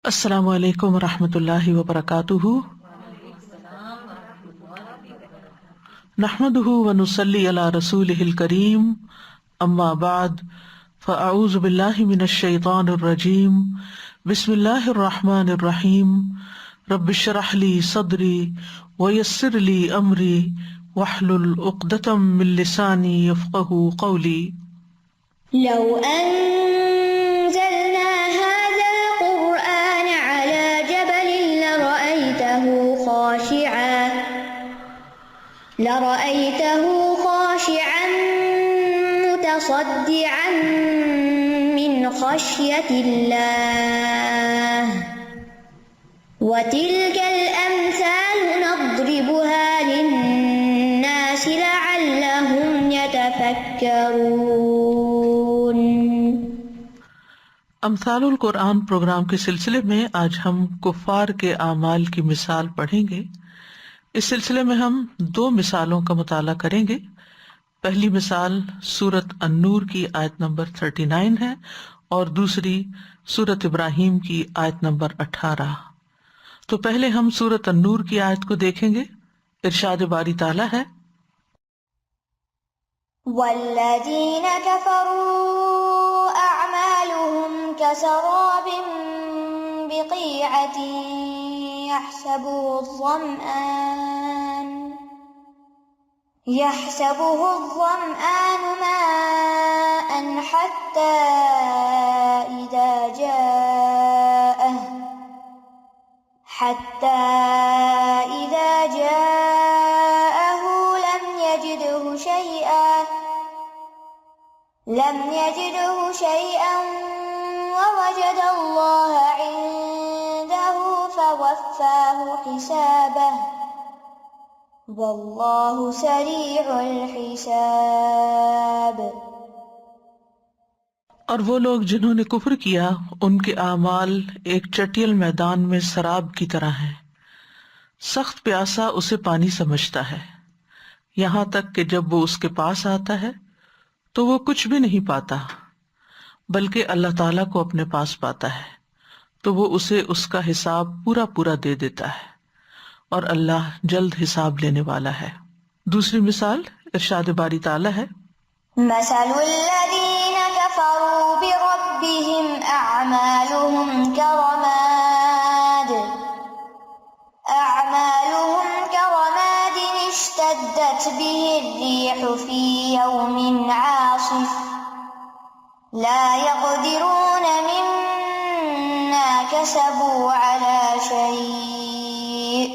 السلام علیکم ورحمۃ اللہ وبرکاتہ۔ نحمده ونصلی علی رسولہ الکریم، اما بعد فاعوذ باللہ من الشیطان الرجیم، بسم اللہ الرحمن الرحیم۔ رب اشرح لی صدری ویسر لی امری واحلل عقدۃ من لسانی یفقہوا قولی۔ لو أنزلنا هذا القرآن على جبل لرأيته خاشعا متصدعا من خشية الله وتلك الأمثال نضربها للناس لعلهم يتفكرون۔ امثال القرآن پروگرام کے سلسلے میں آج ہم کفار کے اعمال کی مثال پڑھیں گے۔ اس سلسلے میں ہم 2 مثالوں کا مطالعہ کریں گے۔ پہلی مثال سورۃ النور کی آیت نمبر 39 ہے اور دوسری سورۃ ابراہیم کی آیت نمبر 18۔ تو پہلے ہم سورۃ النور کی آیت کو دیکھیں گے۔ ارشاد باری تعالیٰ ہے، والذين كفروا أعمالهم كسراب بقيعة يحسبه الظمآن ماء حتى إذا جاءه لم يجده شيئا ووجد الله عنده فوفاه حسابه والله سريع الحساب۔ اور وہ لوگ جنہوں نے کفر کیا ان کے اعمال ایک چٹیل میدان میں سراب کی طرح ہیں، سخت پیاسا اسے پانی سمجھتا ہے، یہاں تک کہ جب وہ اس کے پاس آتا ہے تو وہ کچھ بھی نہیں پاتا بلکہ اللہ تعالیٰ کو اپنے پاس پاتا ہے، تو وہ اسے اس کا حساب پورا پورا دے دیتا ہے، اور اللہ جلد حساب لینے والا ہے۔ دوسری مثال ارشاد باری تعالیٰ ہے، مثل الذين كفروا بربهم أعمالهم كرماد اشتدت به الريح في يوم عاصف لا يقدرون مما كسبوا على شيء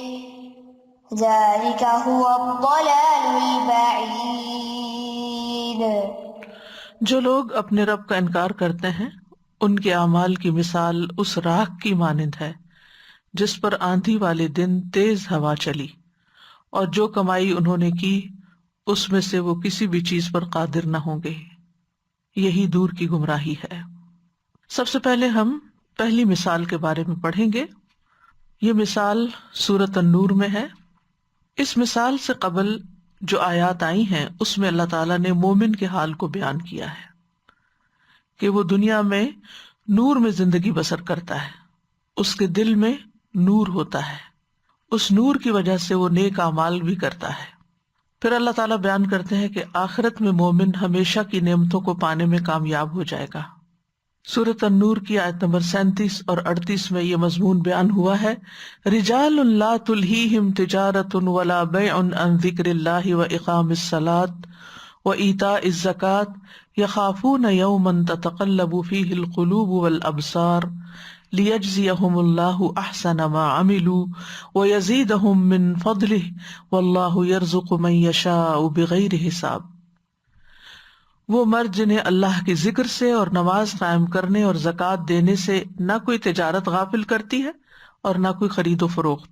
ذلك هو الضلال البعيد۔ جو لوگ اپنے رب کا انکار کرتے ہیں ان کے اعمال کی مثال اس راکھ کی مانند ہے جس پر آندھی والے دن تیز ہوا چلی، اور جو کمائی انہوں نے کی اس میں سے وہ کسی بھی چیز پر قادر نہ ہوں گے، یہی دور کی گمراہی ہے۔ سب سے پہلے ہم پہلی مثال کے بارے میں پڑھیں گے۔ یہ مثال سورۃ النور میں ہے۔ اس مثال سے قبل جو آیات آئی ہیں اس میں اللہ تعالیٰ نے مومن کے حال کو بیان کیا ہے کہ وہ دنیا میں نور میں زندگی بسر کرتا ہے، اس کے دل میں نور ہوتا ہے، اس نور کی وجہ سے وہ نیک اعمال بھی کرتا ہے۔ پھر اللہ تعالیٰ بیان کرتے ہیں کہ آخرت میں مومن ہمیشہ کی نعمتوں کو پانے میں کامیاب ہو جائے گا۔ سورۃ النور کی آیت نمبر 37 اور 38 میں یہ مضمون بیان ہوا ہے، رجال لا تلہیہم تجارۃ ولا بیع عن ذکر اللہ واقام الصلاۃ وایتاء الزکاۃ یخافون یوما تتقلب فیہ القلوب والابصار لیجزیہم اللہ احسن ما عملوا ویزیدہم من فضلہ واللہ یرزق من یشاء بغیر حساب۔ وہ مرد جنہیں اللہ کے ذکر سے اور نماز قائم کرنے اور زکوٰۃ دینے سے نہ کوئی تجارت غافل کرتی ہے اور نہ کوئی خرید و فروخت،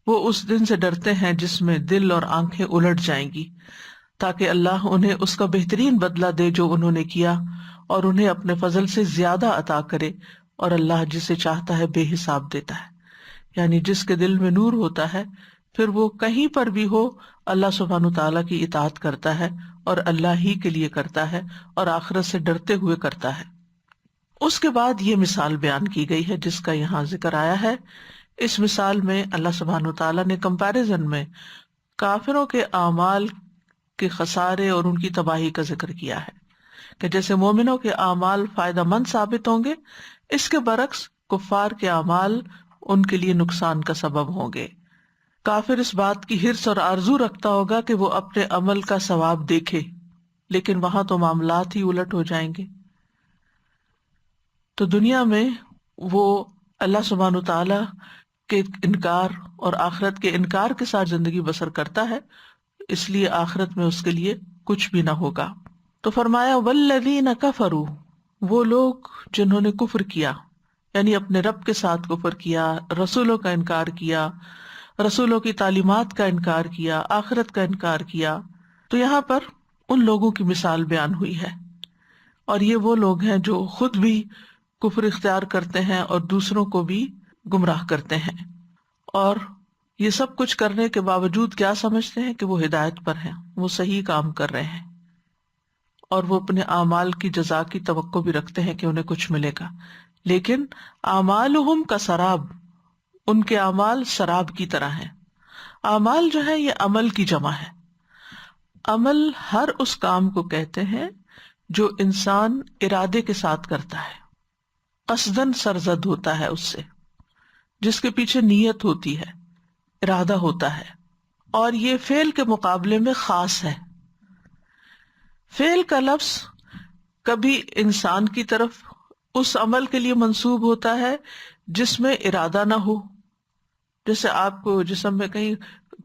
وہ اس دن سے ڈرتے ہیں جس میں دل اور آنکھیں الٹ جائیں گی، تاکہ اللہ انہیں اس کا بہترین بدلہ دے جو انہوں نے کیا، اور انہیں اپنے فضل سے زیادہ عطا کرے، اور اللہ جسے چاہتا ہے بے حساب دیتا ہے۔ یعنی جس کے دل میں نور ہوتا ہے پھر وہ کہیں پر بھی ہو اللہ سبحانہ تعالیٰ کی اطاعت کرتا ہے اور اللہ ہی کے لیے کرتا ہے اور آخرت سے ڈرتے ہوئے کرتا ہے۔ اس کے بعد یہ مثال بیان کی گئی ہے جس کا یہاں ذکر آیا ہے. اس مثال میں اللہ سبحانہ وتعالیٰ نے کمپیریزن میں کافروں کے اعمال کے خسارے اور ان کی تباہی کا ذکر کیا ہے کہ جیسے مومنوں کے اعمال فائدہ مند ثابت ہوں گے، اس کے برعکس کفار کے اعمال ان کے لیے نقصان کا سبب ہوں گے. کافر اس بات کی حرص اور آرزو رکھتا ہوگا کہ وہ اپنے عمل کا ثواب دیکھے، لیکن وہاں تو معاملات ہی الٹ ہو جائیں گے. تو دنیا میں وہ اللہ سبحانہ وتعالی کے انکار اور آخرت کے انکار کے ساتھ زندگی بسر کرتا ہے، اس لیے آخرت میں اس کے لیے کچھ بھی نہ ہوگا. تو فرمایا والذین کفروا، وہ لوگ جنہوں نے کفر کیا، یعنی اپنے رب کے ساتھ کفر کیا، رسولوں کا انکار کیا، رسولوں کی تعلیمات کا انکار کیا، آخرت کا انکار کیا. تو یہاں پر ان لوگوں کی مثال بیان ہوئی ہے، اور یہ وہ لوگ ہیں جو خود بھی کفر اختیار کرتے ہیں اور دوسروں کو بھی گمراہ کرتے ہیں، اور یہ سب کچھ کرنے کے باوجود کیا سمجھتے ہیں کہ وہ ہدایت پر ہیں، وہ صحیح کام کر رہے ہیں، اور وہ اپنے اعمال کی جزا کی توقع بھی رکھتے ہیں کہ انہیں کچھ ملے گا. لیکن اعمالہم کسراب، ان کے اعمال سراب کی طرح ہیں. اعمال جو ہے یہ عمل کی جمع ہے. عمل ہر اس کام کو کہتے ہیں جو انسان ارادے کے ساتھ کرتا ہے، قصداً سرزد ہوتا ہے، اس سے جس کے پیچھے نیت ہوتی ہے، ارادہ ہوتا ہے، اور یہ فعل کے مقابلے میں خاص ہے. فعل کا لفظ کبھی انسان کی طرف اس عمل کے لیے منسوب ہوتا ہے جس میں ارادہ نہ ہو. جیسے آپ کو جسم میں کہیں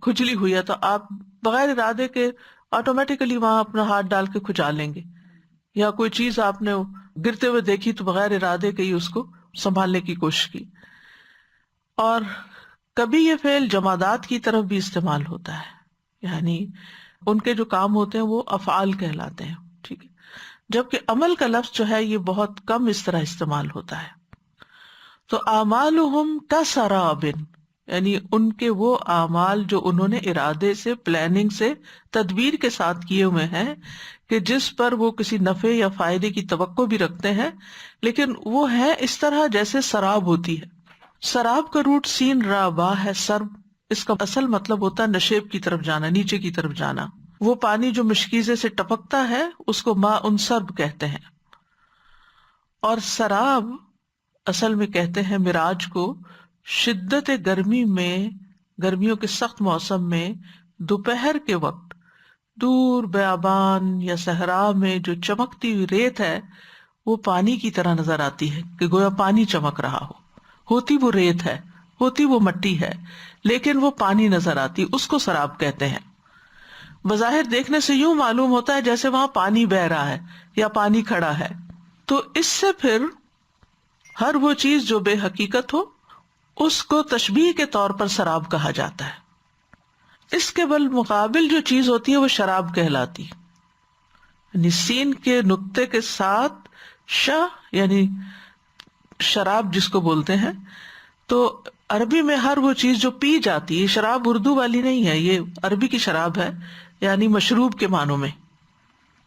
کھجلی ہوئی ہے تو آپ بغیر ارادے کے آٹومیٹیکلی وہاں اپنا ہاتھ ڈال کے کھجا لیں گے، یا کوئی چیز آپ نے گرتے ہوئے دیکھی تو بغیر ارادے کے ہی اس کو سنبھالنے کی کوشش کی. اور کبھی یہ فعل جمادات کی طرف بھی استعمال ہوتا ہے، یعنی ان کے جو کام ہوتے ہیں وہ افعال کہلاتے ہیں، ٹھیک ہے. جبکہ عمل کا لفظ جو ہے یہ بہت کم اس طرح استعمال ہوتا ہے. تو اعمالہم کسراب، یعنی ان کے وہ اعمال جو انہوں نے ارادے سے، پلاننگ سے، تدبیر کے ساتھ کیے ہوئے ہیں کہ جس پر وہ کسی نفع یا فائدے کی توقع بھی رکھتے ہیں، لیکن وہ ہے اس طرح جیسے سراب ہوتی ہے. سراب کا روٹ سین را با ہے، سرب. اس کا اصل مطلب ہوتا ہے نشیب کی طرف جانا، نیچے کی طرف جانا. وہ پانی جو مشکیزے سے ٹپکتا ہے اس کو ماء سرب کہتے ہیں. اور سراب اصل میں کہتے ہیں مراج کو شدت گرمی میں، گرمیوں کے سخت موسم میں دوپہر کے وقت دور بیابان یا صحرا میں جو چمکتی ہوئی ریت ہے وہ پانی کی طرح نظر آتی ہے، کہ گویا پانی چمک رہا ہو. ہوتی وہ ریت ہے، ہوتی وہ مٹی ہے، لیکن وہ پانی نظر آتی، اس کو سراب کہتے ہیں. بظاہر دیکھنے سے یوں معلوم ہوتا ہے جیسے وہاں پانی بہ رہا ہے یا پانی کھڑا ہے. تو اس سے پھر ہر وہ چیز جو بے حقیقت ہو اس کو تشبیہ کے طور پر سراب کہا جاتا ہے. اس کے بالمقابل جو چیز ہوتی ہے وہ شراب کہلاتی، یعنی سین کے نقطے کے ساتھ ش، یعنی شراب جس کو بولتے ہیں. تو عربی میں ہر وہ چیز جو پی جاتی ہے، شراب اردو والی نہیں ہے، یہ عربی کی شراب ہے، یعنی مشروب کے معنوں میں.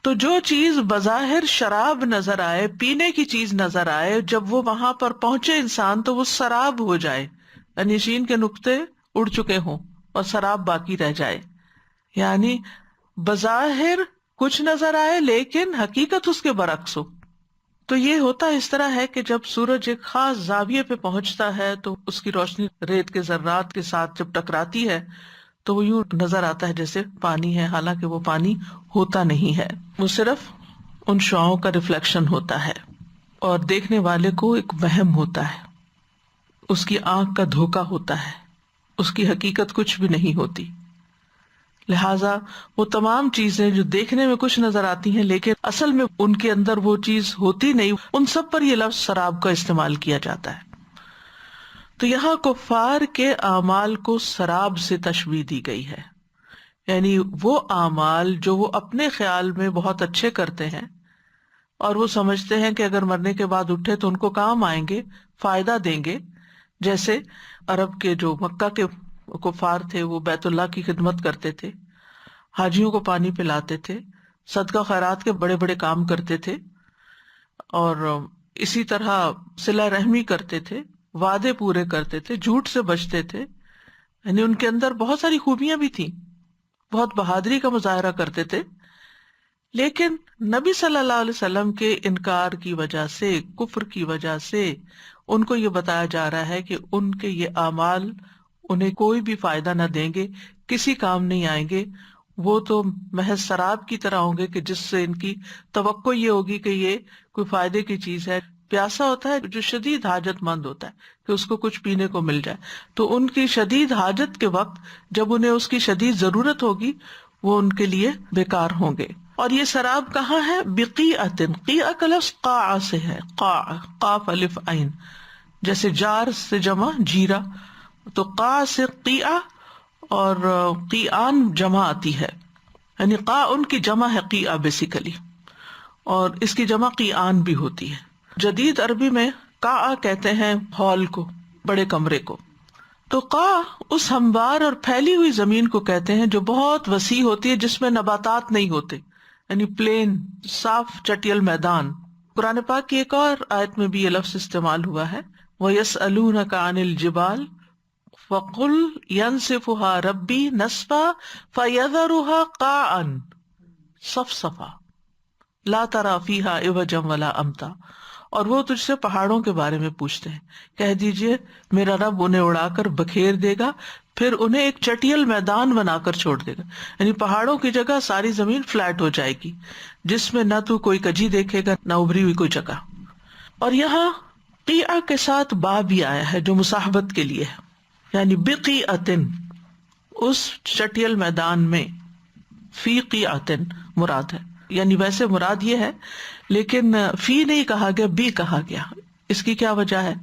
تو جو چیز بظاہر شراب نظر آئے، پینے کی چیز نظر آئے، جب وہ وہاں پر پہنچے انسان تو وہ سراب ہو جائے، یعنی شین کے نقطے اڑ چکے ہوں اور سراب باقی رہ جائے. یعنی بظاہر کچھ نظر آئے لیکن حقیقت اس کے برعکس ہو. تو یہ ہوتا اس طرح ہے کہ جب سورج ایک خاص زاویے پہ پہنچتا ہے تو اس کی روشنی ریت کے ذرات کے ساتھ جب ٹکراتی ہے تو وہ یوں نظر آتا ہے جیسے پانی ہے، حالانکہ وہ پانی ہوتا نہیں ہے، وہ صرف ان شعاؤں کا ریفلیکشن ہوتا ہے. اور دیکھنے والے کو ایک وہم ہوتا ہے، اس کی آنکھ کا دھوکا ہوتا ہے، اس کی حقیقت کچھ بھی نہیں ہوتی. لہٰذا وہ تمام چیزیں جو دیکھنے میں کچھ نظر آتی ہیں لیکن اصل میں ان کے اندر وہ چیز ہوتی نہیں، ان سب پر یہ لفظ سراب کا استعمال کیا جاتا ہے. تو یہاں کفار کے اعمال کو سراب سے تشبیہ دی گئی ہے، یعنی وہ اعمال جو وہ اپنے خیال میں بہت اچھے کرتے ہیں اور وہ سمجھتے ہیں کہ اگر مرنے کے بعد اٹھے تو ان کو کام آئیں گے، فائدہ دیں گے. جیسے عرب کے جو مکہ کے کفار تھے وہ بیت اللہ کی خدمت کرتے تھے، حاجیوں کو پانی پلاتے تھے، صدقہ خیرات کے بڑے بڑے کام کرتے تھے، اور اسی طرح صلہ رحمی کرتے تھے، وعدے پورے کرتے تھے، جھوٹ سے بچتے تھے، یعنی ان کے اندر بہت ساری خوبیاں بھی تھیں، بہت بہادری کا مظاہرہ کرتے تھے. لیکن نبی صلی اللہ علیہ وسلم کے انکار کی وجہ سے، کفر کی وجہ سے ان کو یہ بتایا جا رہا ہے کہ ان کے یہ اعمال انہیں کوئی بھی فائدہ نہ دیں گے، کسی کام نہیں آئیں گے. وہ تو محض سراب کی طرح ہوں گے کہ جس سے ان کی توقع یہ ہوگی کہ یہ کوئی فائدے کی چیز ہے. پیاسا ہوتا ہے جو شدید حاجت مند ہوتا ہے کہ اس کو کچھ پینے کو مل جائے، تو ان کی شدید حاجت کے وقت جب انہیں اس کی شدید ضرورت ہوگی وہ ان کے لیے بیکار ہوں گے. اور یہ سراب کہاں ہے؟ بقیعۃ، قیع کا لفظ قاع سے ہے، قاع، قاف الف عین، جیسے جار سے جمع جیرا، تو قاع سے قیع اور قیعان جمع آتی ہے، یعنی قاع ان کی جمع ہے قیع بیسیکلی، اور اس کی جمع قیعان بھی ہوتی ہے. جدید عربی میں قاع کہتے ہیں ہال کو، بڑے کمرے کو. تو قاع اس ہموار اور پھیلی ہوئی زمین کو کہتے ہیں جو بہت وسیع ہوتی ہے، جس میں نباتات نہیں ہوتے، یعنی پلین صاف چٹیل میدان. قرآن پاک کی ایک اور آیت میں بھی یہ لفظ استعمال ہوا ہے، وَيَسْأَلُونَكَ عَنِ الْجِبَالِ فَقُلْ يَنْسِفُهَا رَبِّي نَسْفًا فَيَذَرُهَا قَاعًا صَفْصَفًا لَا تَرَىٰ فِيهَا عِوَجًا وَلَا أَمْتًا. اور وہ تجھ سے پہاڑوں کے بارے میں پوچھتے ہیں، کہہ دیجئے میرا رب انہیں اڑا کر بکھیر دے گا، پھر انہیں ایک چٹیل میدان بنا کر چھوڑ دے گا. یعنی پہاڑوں کی جگہ ساری زمین فلیٹ ہو جائے گی، جس میں نہ تو کوئی کجی دیکھے گا نہ ابری ہوئی کوئی جگہ. اور یہاں قیعہ کے ساتھ با بھی آیا ہے جو مصاحبت کے لیے ہے، یعنی بقیعۃ، اس چٹیل میدان میں، فی قیعۃ مراد ہے. یعنی ویسے مراد یہ ہے لیکن فی نہیں کہا گیا، بی کہا گیا. اس کی کیا وجہ ہے؟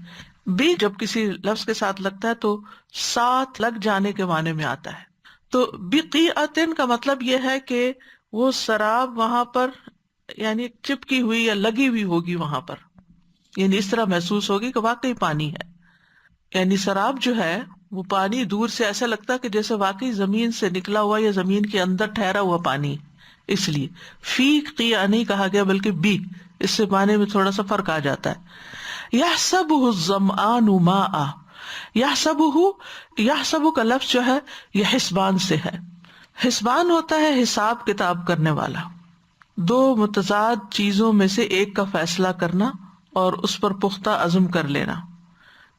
بی جب کسی لفظ کے ساتھ لگتا ہے تو ساتھ لگ جانے کے معنی میں آتا ہے. تو بقیعۃ کا مطلب یہ ہے کہ وہ سراب وہاں پر یعنی چپکی ہوئی یا لگی ہوئی ہوگی وہاں پر، یعنی اس طرح محسوس ہوگی کہ واقعی پانی ہے. یعنی سراب جو ہے وہ پانی دور سے ایسا لگتا ہے کہ جیسے واقعی زمین سے نکلا ہوا یا زمین کے اندر ٹھہرا ہوا پانی. اس لیے فی قیع نہیں کہا گیا بلکہ بی، اس سے معنی میں تھوڑا سا فرق آ جاتا ہے. یحسبہ الظمآن ماء، یحسبہ کا لفظ جو ہے یہ حسبان سے ہے. حسبان ہوتا ہے حساب کتاب کرنے والا، دو متضاد چیزوں میں سے ایک کا فیصلہ کرنا اور اس پر پختہ عزم کر لینا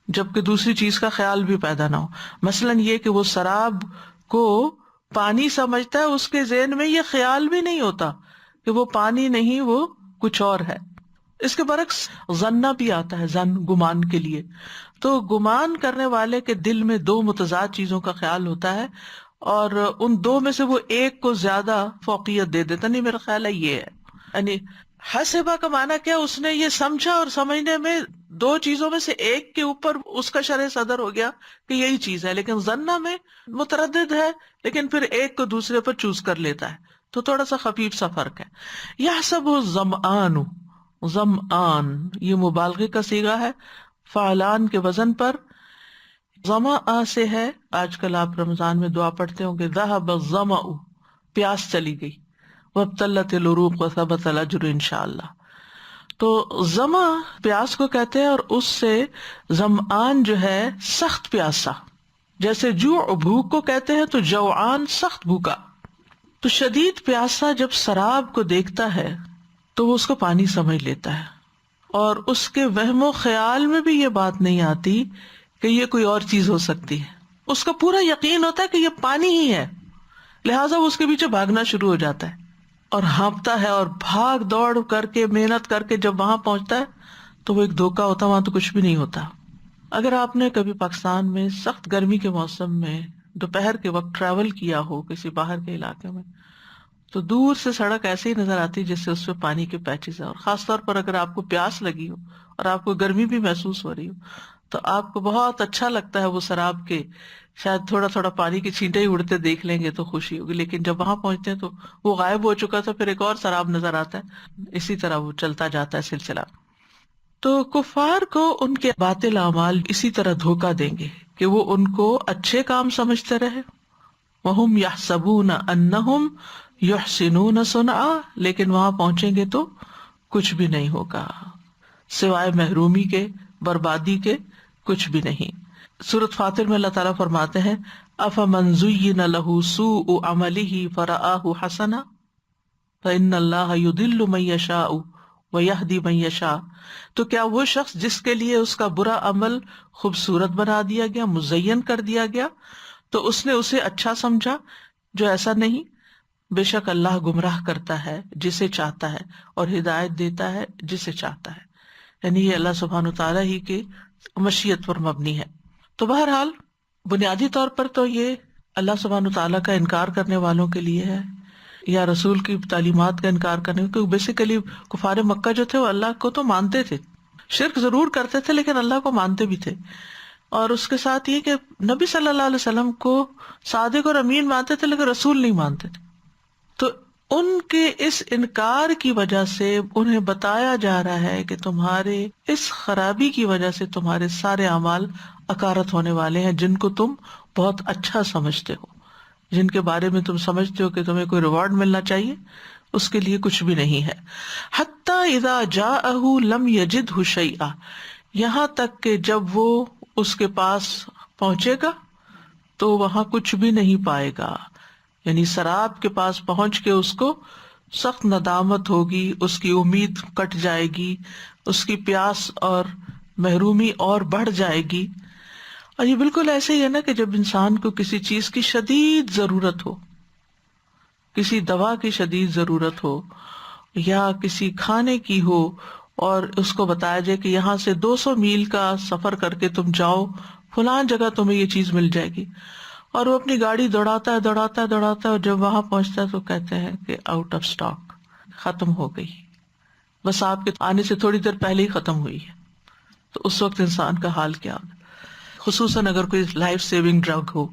جبکہ دوسری چیز کا خیال بھی پیدا نہ ہو. مثلاً یہ کہ وہ سراب کو پانی سمجھتا ہے، اس کے ذہن میں یہ خیال بھی نہیں ہوتا کہ وہ پانی نہیں، وہ کچھ اور ہے. اس کے برعکس ظنہ بھی آتا ہے، ظن گمان کے لیے. تو گمان کرنے والے کے دل میں دو متضاد چیزوں کا خیال ہوتا ہے اور ان دو میں سے وہ ایک کو زیادہ فوقیت دے دیتا، نہیں میرا خیال ہے یہ ہے. یعنی حسبہ کا معنی کیا، اس نے یہ سمجھا اور سمجھنے میں دو چیزوں میں سے ایک کے اوپر اس کا شرح صدر ہو گیا کہ یہی چیز ہے، لیکن ظنہ میں متردد ہے لیکن پھر ایک کو دوسرے پر چوز کر لیتا ہے. تو تھوڑا سا خفیف سا فرق ہے. یحسب الظمآن، ظمآن یہ مبالغے کا صیغہ ہے فعلان کے وزن پر. ظمأ سے ہے، آج کل آپ رمضان میں دعا پڑھتے ہوں گے ذهب الظمأ، پیاس چلی گئی، وابتلت العروق وثبت الاجر انشاءاللہ. تو ظمأ پیاس کو کہتے ہیں اور اس سے ظمآن جو ہے سخت پیاسا، جیسے جوع بھوک کو کہتے ہیں تو جوعان سخت بھوکا. تو شدید پیاسا جب سراب کو دیکھتا ہے تو وہ اس کو پانی سمجھ لیتا ہے اور اس کے وہم و خیال میں بھی یہ بات نہیں آتی کہ یہ کوئی اور چیز ہو سکتی ہے. اس کا پورا یقین ہوتا ہے کہ یہ پانی ہی ہے، لہٰذا وہ اس کے پیچھے بھاگنا شروع ہو جاتا ہے اور ہانپتا ہے اور بھاگ دوڑ کر کے محنت کر کے جب وہاں پہنچتا ہے تو وہ ایک دھوکا ہوتا ہے، وہاں تو کچھ بھی نہیں ہوتا. اگر آپ نے کبھی پاکستان میں سخت گرمی کے موسم میں دوپہر کے وقت ٹریول کیا ہو کسی باہر کے علاقے میں، تو دور سے سڑک ایسے ہی نظر آتی جس سے اس پہ پانی کے پیچز ہیں، اور خاص طور پر اگر آپ کو پیاس لگی ہو اور آپ کو گرمی بھی محسوس ہو رہی ہو تو آپ کو بہت اچھا لگتا ہے وہ سراب کے شاید تھوڑا تھوڑا پانی کی چھینٹیں ہی اڑتے دیکھ لیں گے تو خوشی ہوگی، لیکن جب وہاں پہنچتے ہیں تو وہ غائب ہو چکا تھا، پھر ایک اور سراب نظر آتا ہے. اسی طرح وہ چلتا جاتا ہے سلسلہ. تو کفار کو ان کے باطل اعمال اسی طرح دھوکہ دیں گے کہ وہ ان کو اچھے کام سمجھتے رہے. وَهُمْ يَحْسَبُونَ أَنَّهُمْ يُحْسِنُونَ صُنْعًا، لیکن وہاں پہنچیں گے تو کچھ بھی نہیں ہوگا. سوائے محرومی کے، بربادی کے کچھ بھی نہیں۔ سورۃ فاطر میں اللہ تعالیٰ فرماتے ہیں افمن زین لہ سوء عملہ فرآہ حسنا فإن اللہ یضل من یشاء ویہدی من یشاء، تو کیا وہ شخص جس کے لیے اس کا برا عمل خوبصورت بنا دیا گیا، مزین کر دیا گیا، تو اس نے اسے اچھا سمجھا؟ جو ایسا نہیں، بے شک اللہ گمراہ کرتا ہے جسے چاہتا ہے اور ہدایت دیتا ہے جسے چاہتا ہے، یعنی یہ اللہ سبحانہ تعالیٰ ہی کی مشیت پر مبنی ہے۔ تو بہرحال بنیادی طور پر تو یہ اللہ سبحانہ تعالیٰ کا انکار کرنے والوں کے لیے ہے، یا رسول کی تعلیمات کا انکار کرنے، کیونکہ بیسیکلی کفار مکہ جو تھے وہ اللہ کو تو مانتے تھے، شرک ضرور کرتے تھے لیکن اللہ کو مانتے بھی تھے، اور اس کے ساتھ یہ کہ نبی صلی اللہ علیہ وسلم کو صادق اور امین مانتے تھے لیکن رسول نہیں مانتے تھے۔ تو ان کے اس انکار کی وجہ سے انہیں بتایا جا رہا ہے کہ تمہارے اس خرابی کی وجہ سے تمہارے سارے اعمال اکارت ہونے والے ہیں، جن کو تم بہت اچھا سمجھتے ہو، جن کے بارے میں تم سمجھتے ہو کہ تمہیں کوئی ریوارڈ ملنا چاہیے، اس کے لیے کچھ بھی نہیں ہے۔ حتی اذا جاءہ لم یجدہ شیئا، یہاں تک کہ جب وہ اس کے پاس پہنچے گا تو وہاں کچھ بھی نہیں پائے گا، یعنی سراب کے پاس پہنچ کے اس کو سخت ندامت ہوگی، اس کی امید کٹ جائے گی، اس کی پیاس اور محرومی اور بڑھ جائے گی۔ اور یہ بالکل ایسے ہی ہے نا کہ جب انسان کو کسی چیز کی شدید ضرورت ہو، کسی دوا کی شدید ضرورت ہو یا کسی کھانے کی ہو، اور اس کو بتایا جائے کہ یہاں سے 200 میل کا سفر کر کے تم جاؤ، فلاں جگہ تمہیں یہ چیز مل جائے گی، اور وہ اپنی گاڑی دوڑاتا ہے، اور جب وہاں پہنچتا ہے تو کہتے ہیں کہ آؤٹ آف اسٹاک، ختم ہو گئی، بس آپ کے آنے سے تھوڑی دیر پہلے ہی ختم ہوئی ہے۔ تو اس وقت انسان کا حال کیا ہوگا؟ خصوصاً اگر کوئی لائف سیونگ ڈرگ ہو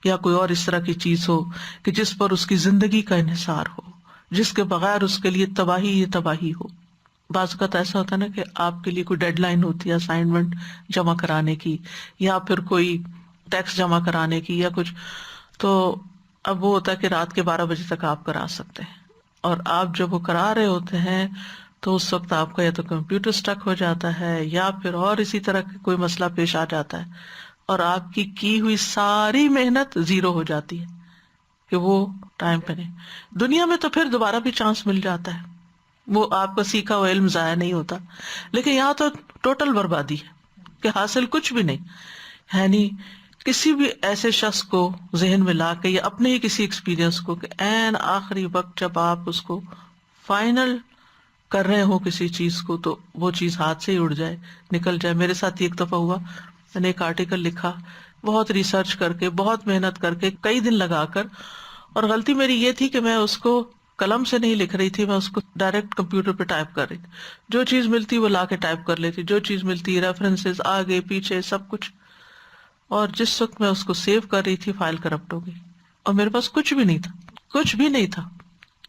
یا کوئی اور اس طرح کی چیز ہو کہ جس پر اس کی زندگی کا انحصار ہو، جس کے بغیر اس کے لیے تباہی ہو۔ بعض اوقات ایسا ہوتا ہے نا کہ آپ کے لیے کوئی ڈیڈ لائن ہوتی ہے اسائنمنٹ جمع کرانے کی، یا پھر کوئی ٹیکس جمع کرانے کی یا کچھ، تو اب وہ ہوتا ہے کہ رات کے 12 بجے تک آپ کرا سکتے ہیں، اور آپ جب وہ کرا رہے ہوتے ہیں تو اس وقت آپ کا یا تو کمپیوٹر اسٹک ہو جاتا ہے یا پھر اور اسی طرح کا کوئی مسئلہ پیش آ جاتا ہے، اور آپ کی ہوئی ساری محنت زیرو ہو جاتی ہے کہ وہ ٹائم پہ نہیں۔ دنیا میں تو پھر دوبارہ بھی چانس مل جاتا ہے، وہ آپ کا سیکھا ہوا علم ضائع نہیں ہوتا، لیکن یہاں تو ٹوٹل بربادی ہے کہ حاصل کچھ بھی نہیں۔ یعنی کسی بھی ایسے شخص کو ذہن میں لا کے یا اپنے ہی کسی ایکسپیرئنس کو کہ این آخری وقت جب آپ اس کو فائنل کر رہے ہو کسی چیز کو تو وہ چیز ہاتھ سے ہی اڑ جائے، نکل جائے۔ میرے ساتھ ایک دفعہ ہوا، میں نے ایک آرٹیکل لکھا بہت ریسرچ کر کے، بہت محنت کر کے، کئی دن لگا کر، اور غلطی میری یہ تھی کہ میں اس کو قلم سے نہیں لکھ رہی تھی، میں اس کو ڈائریکٹ کمپیوٹر پہ ٹائپ کر رہی تھی، جو چیز ملتی وہ لا کے ٹائپ کر لیتی، جو چیز ملتی ریفرنسز آگے پیچھے سب کچھ، اور جس وقت میں اس کو سیو کر رہی تھی فائل کرپٹ ہو گئی، اور میرے پاس کچھ بھی نہیں تھا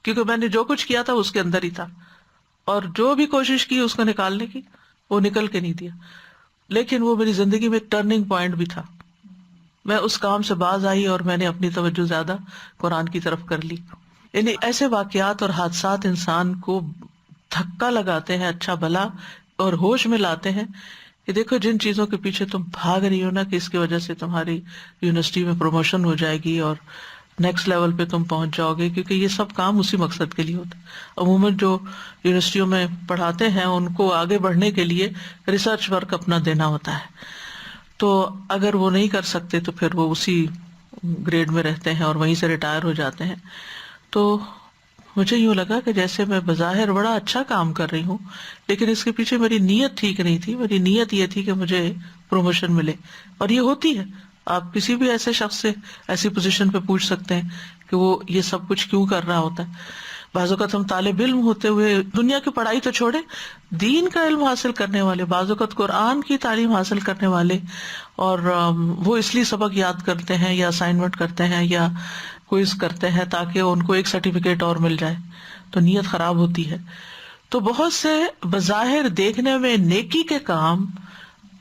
کیونکہ میں نے جو کچھ کیا تھا اس کے اندر ہی تھا، اور جو بھی کوشش کی اس کو نکالنے کی وہ نکل کے نہیں دیا۔ لیکن وہ میری زندگی میں ایک ٹرننگ پوائنٹ بھی تھا، میں اس کام سے باز آئی اور میں نے اپنی توجہ زیادہ قرآن کی طرف کر لی۔ یعنی ایسے واقعات اور حادثات انسان کو دھکا لگاتے ہیں اچھا بھلا، اور ہوش میں لاتے ہیں کہ دیکھو جن چیزوں کے پیچھے تم بھاگ رہی ہو نا کہ اس کی وجہ سے تمہاری یونیورسٹی میں پروموشن ہو جائے گی اور نیکسٹ لیول پہ تم پہنچ جاؤ گے، کیونکہ یہ سب کام اسی مقصد کے لیے ہوتا ہے۔ عموماً جو یونیورسٹیوں میں پڑھاتے ہیں ان کو آگے بڑھنے کے لیے ریسرچ ورک اپنا دینا ہوتا ہے، تو اگر وہ نہیں کر سکتے تو پھر وہ اسی گریڈ میں رہتے ہیں اور وہیں سے ریٹائر ہو جاتے ہیں۔ تو مجھے یوں لگا کہ جیسے میں بظاہر بڑا اچھا کام کر رہی ہوں لیکن اس کے پیچھے میری نیت ٹھیک نہیں تھی، میری نیت یہ تھی کہ مجھے پروموشن ملے، اور یہ ہوتی ہے۔ آپ کسی بھی ایسے شخص سے ایسی پوزیشن پہ پوچھ سکتے ہیں کہ وہ یہ سب کچھ کیوں کر رہا ہوتا ہے۔ بعض اوقات ہم طالب علم ہوتے ہوئے دنیا کی پڑھائی تو چھوڑے، دین کا علم حاصل کرنے والے، بعض اوقات قرآن کی تعلیم حاصل کرنے والے، اور وہ اس لیے سبق یاد کرتے ہیں یا اسائنمنٹ کرتے ہیں یا کوئز کرتے ہیں تاکہ ان کو ایک سرٹیفکیٹ اور مل جائے، تو نیت خراب ہوتی ہے۔ تو بہت سے بظاہر دیکھنے میں نیکی کے کام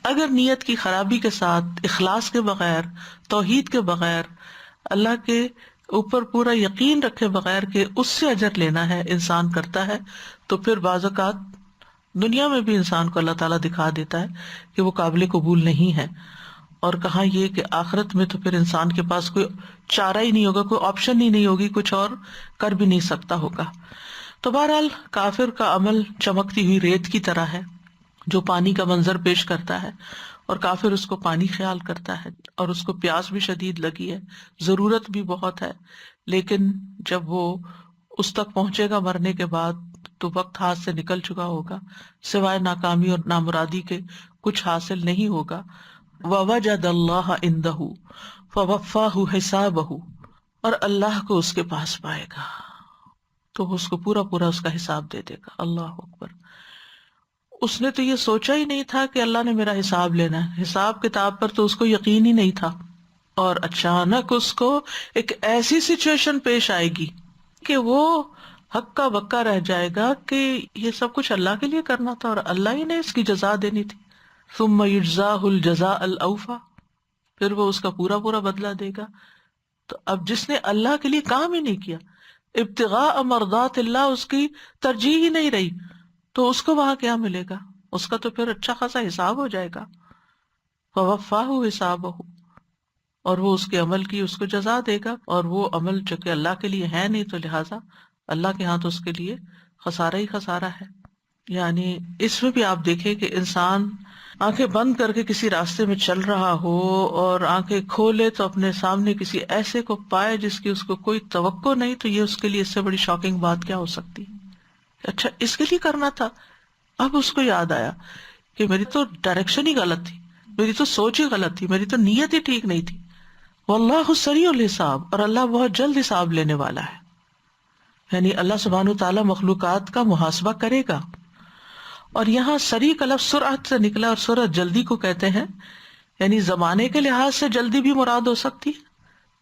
اگر نیت کی خرابی کے ساتھ، اخلاص کے بغیر، توحید کے بغیر، اللہ کے اوپر پورا یقین رکھے بغیر کہ اس سے اجر لینا ہے انسان کرتا ہے، تو پھر بعض اوقات دنیا میں بھی انسان کو اللہ تعالیٰ دکھا دیتا ہے کہ وہ قابل قبول نہیں ہے، اور کہاں یہ کہ آخرت میں تو پھر انسان کے پاس کوئی چارہ ہی نہیں ہوگا، کوئی آپشن ہی نہیں ہوگی، کچھ اور کر بھی نہیں سکتا ہوگا۔ تو بہرحال کافر کا عمل چمکتی ہوئی ریت کی طرح ہے جو پانی کا منظر پیش کرتا ہے، اور کافر اس کو پانی خیال کرتا ہے، اور اس کو پیاس بھی شدید لگی ہے، ضرورت بھی بہت ہے، لیکن جب وہ اس تک پہنچے گا مرنے کے بعد تو وقت ہاتھ سے نکل چکا ہوگا، سوائے ناکامی اور نامرادی کے کچھ حاصل نہیں ہوگا۔ وَوَجَدَ اللَّهَ عِندَهُ فَوَفَّاهُ حِسَابَهُ، اور اللہ کو اس کے پاس پائے گا تو اس کو پورا پورا اس کا حساب دے دے گا۔ اللہ اکبر۔ اس نے تو یہ سوچا ہی نہیں تھا کہ اللہ نے میرا حساب لینا ہے، حساب کتاب پر تو اس کو یقین ہی نہیں تھا، اور اچانک اس کو ایک ایسی سچویشن پیش آئے گی کہ وہ ہکا بکا رہ جائے گا کہ یہ سب کچھ اللہ کے لیے کرنا تھا اور اللہ ہی نے اس کی جزا دینی تھی۔ ثم یجزاہ الجزاء الاوفی، پھر وہ اس کا پورا پورا بدلہ دے گا۔ تو اب جس نے اللہ کے لیے کام ہی نہیں کیا، ابتغاء مرضات اللہ اس کی ترجیح ہی نہیں رہی، تو اس کو وہاں کیا ملے گا؟ اس کا تو پھر اچھا خاصا حساب ہو جائے گا۔ فوفاہ حسابہ، اور وہ اس کے عمل کی اس کو جزا دے گا، اور وہ عمل جو کہ اللہ کے لیے ہے نہیں، تو لہٰذا اللہ کے ہاں تو اس کے لیے خسارہ ہی خسارہ ہے۔ یعنی اس میں بھی آپ دیکھیں کہ انسان آنکھیں بند کر کے کسی راستے میں چل رہا ہو اور آنکھیں کھولے تو اپنے سامنے کسی ایسے کو پائے جس کی اس کو کوئی توقع نہیں، تو یہ اس کے لیے اس سے بڑی شاکنگ بات کیا ہو سکتی ہے؟ اچھا اس کے لیے کرنا تھا۔ اب اس کو یاد آیا کہ میری تو ڈائریکشن ہی غلط تھی، میری تو سوچ ہی غلط تھی، میری تو نیت ہی ٹھیک نہیں تھی۔ واللہ سریع الحساب، اور اللہ بہت جلد حساب لینے والا ہے۔ یعنی اللہ سبحانہ وتعالیٰ مخلوقات کا محاسبہ کرے گا۔ اور یہاں سریع کا لفظ سرعت سے نکلا، اور سرعت جلدی کو کہتے ہیں، یعنی زمانے کے لحاظ سے جلدی بھی مراد ہو سکتی ہے،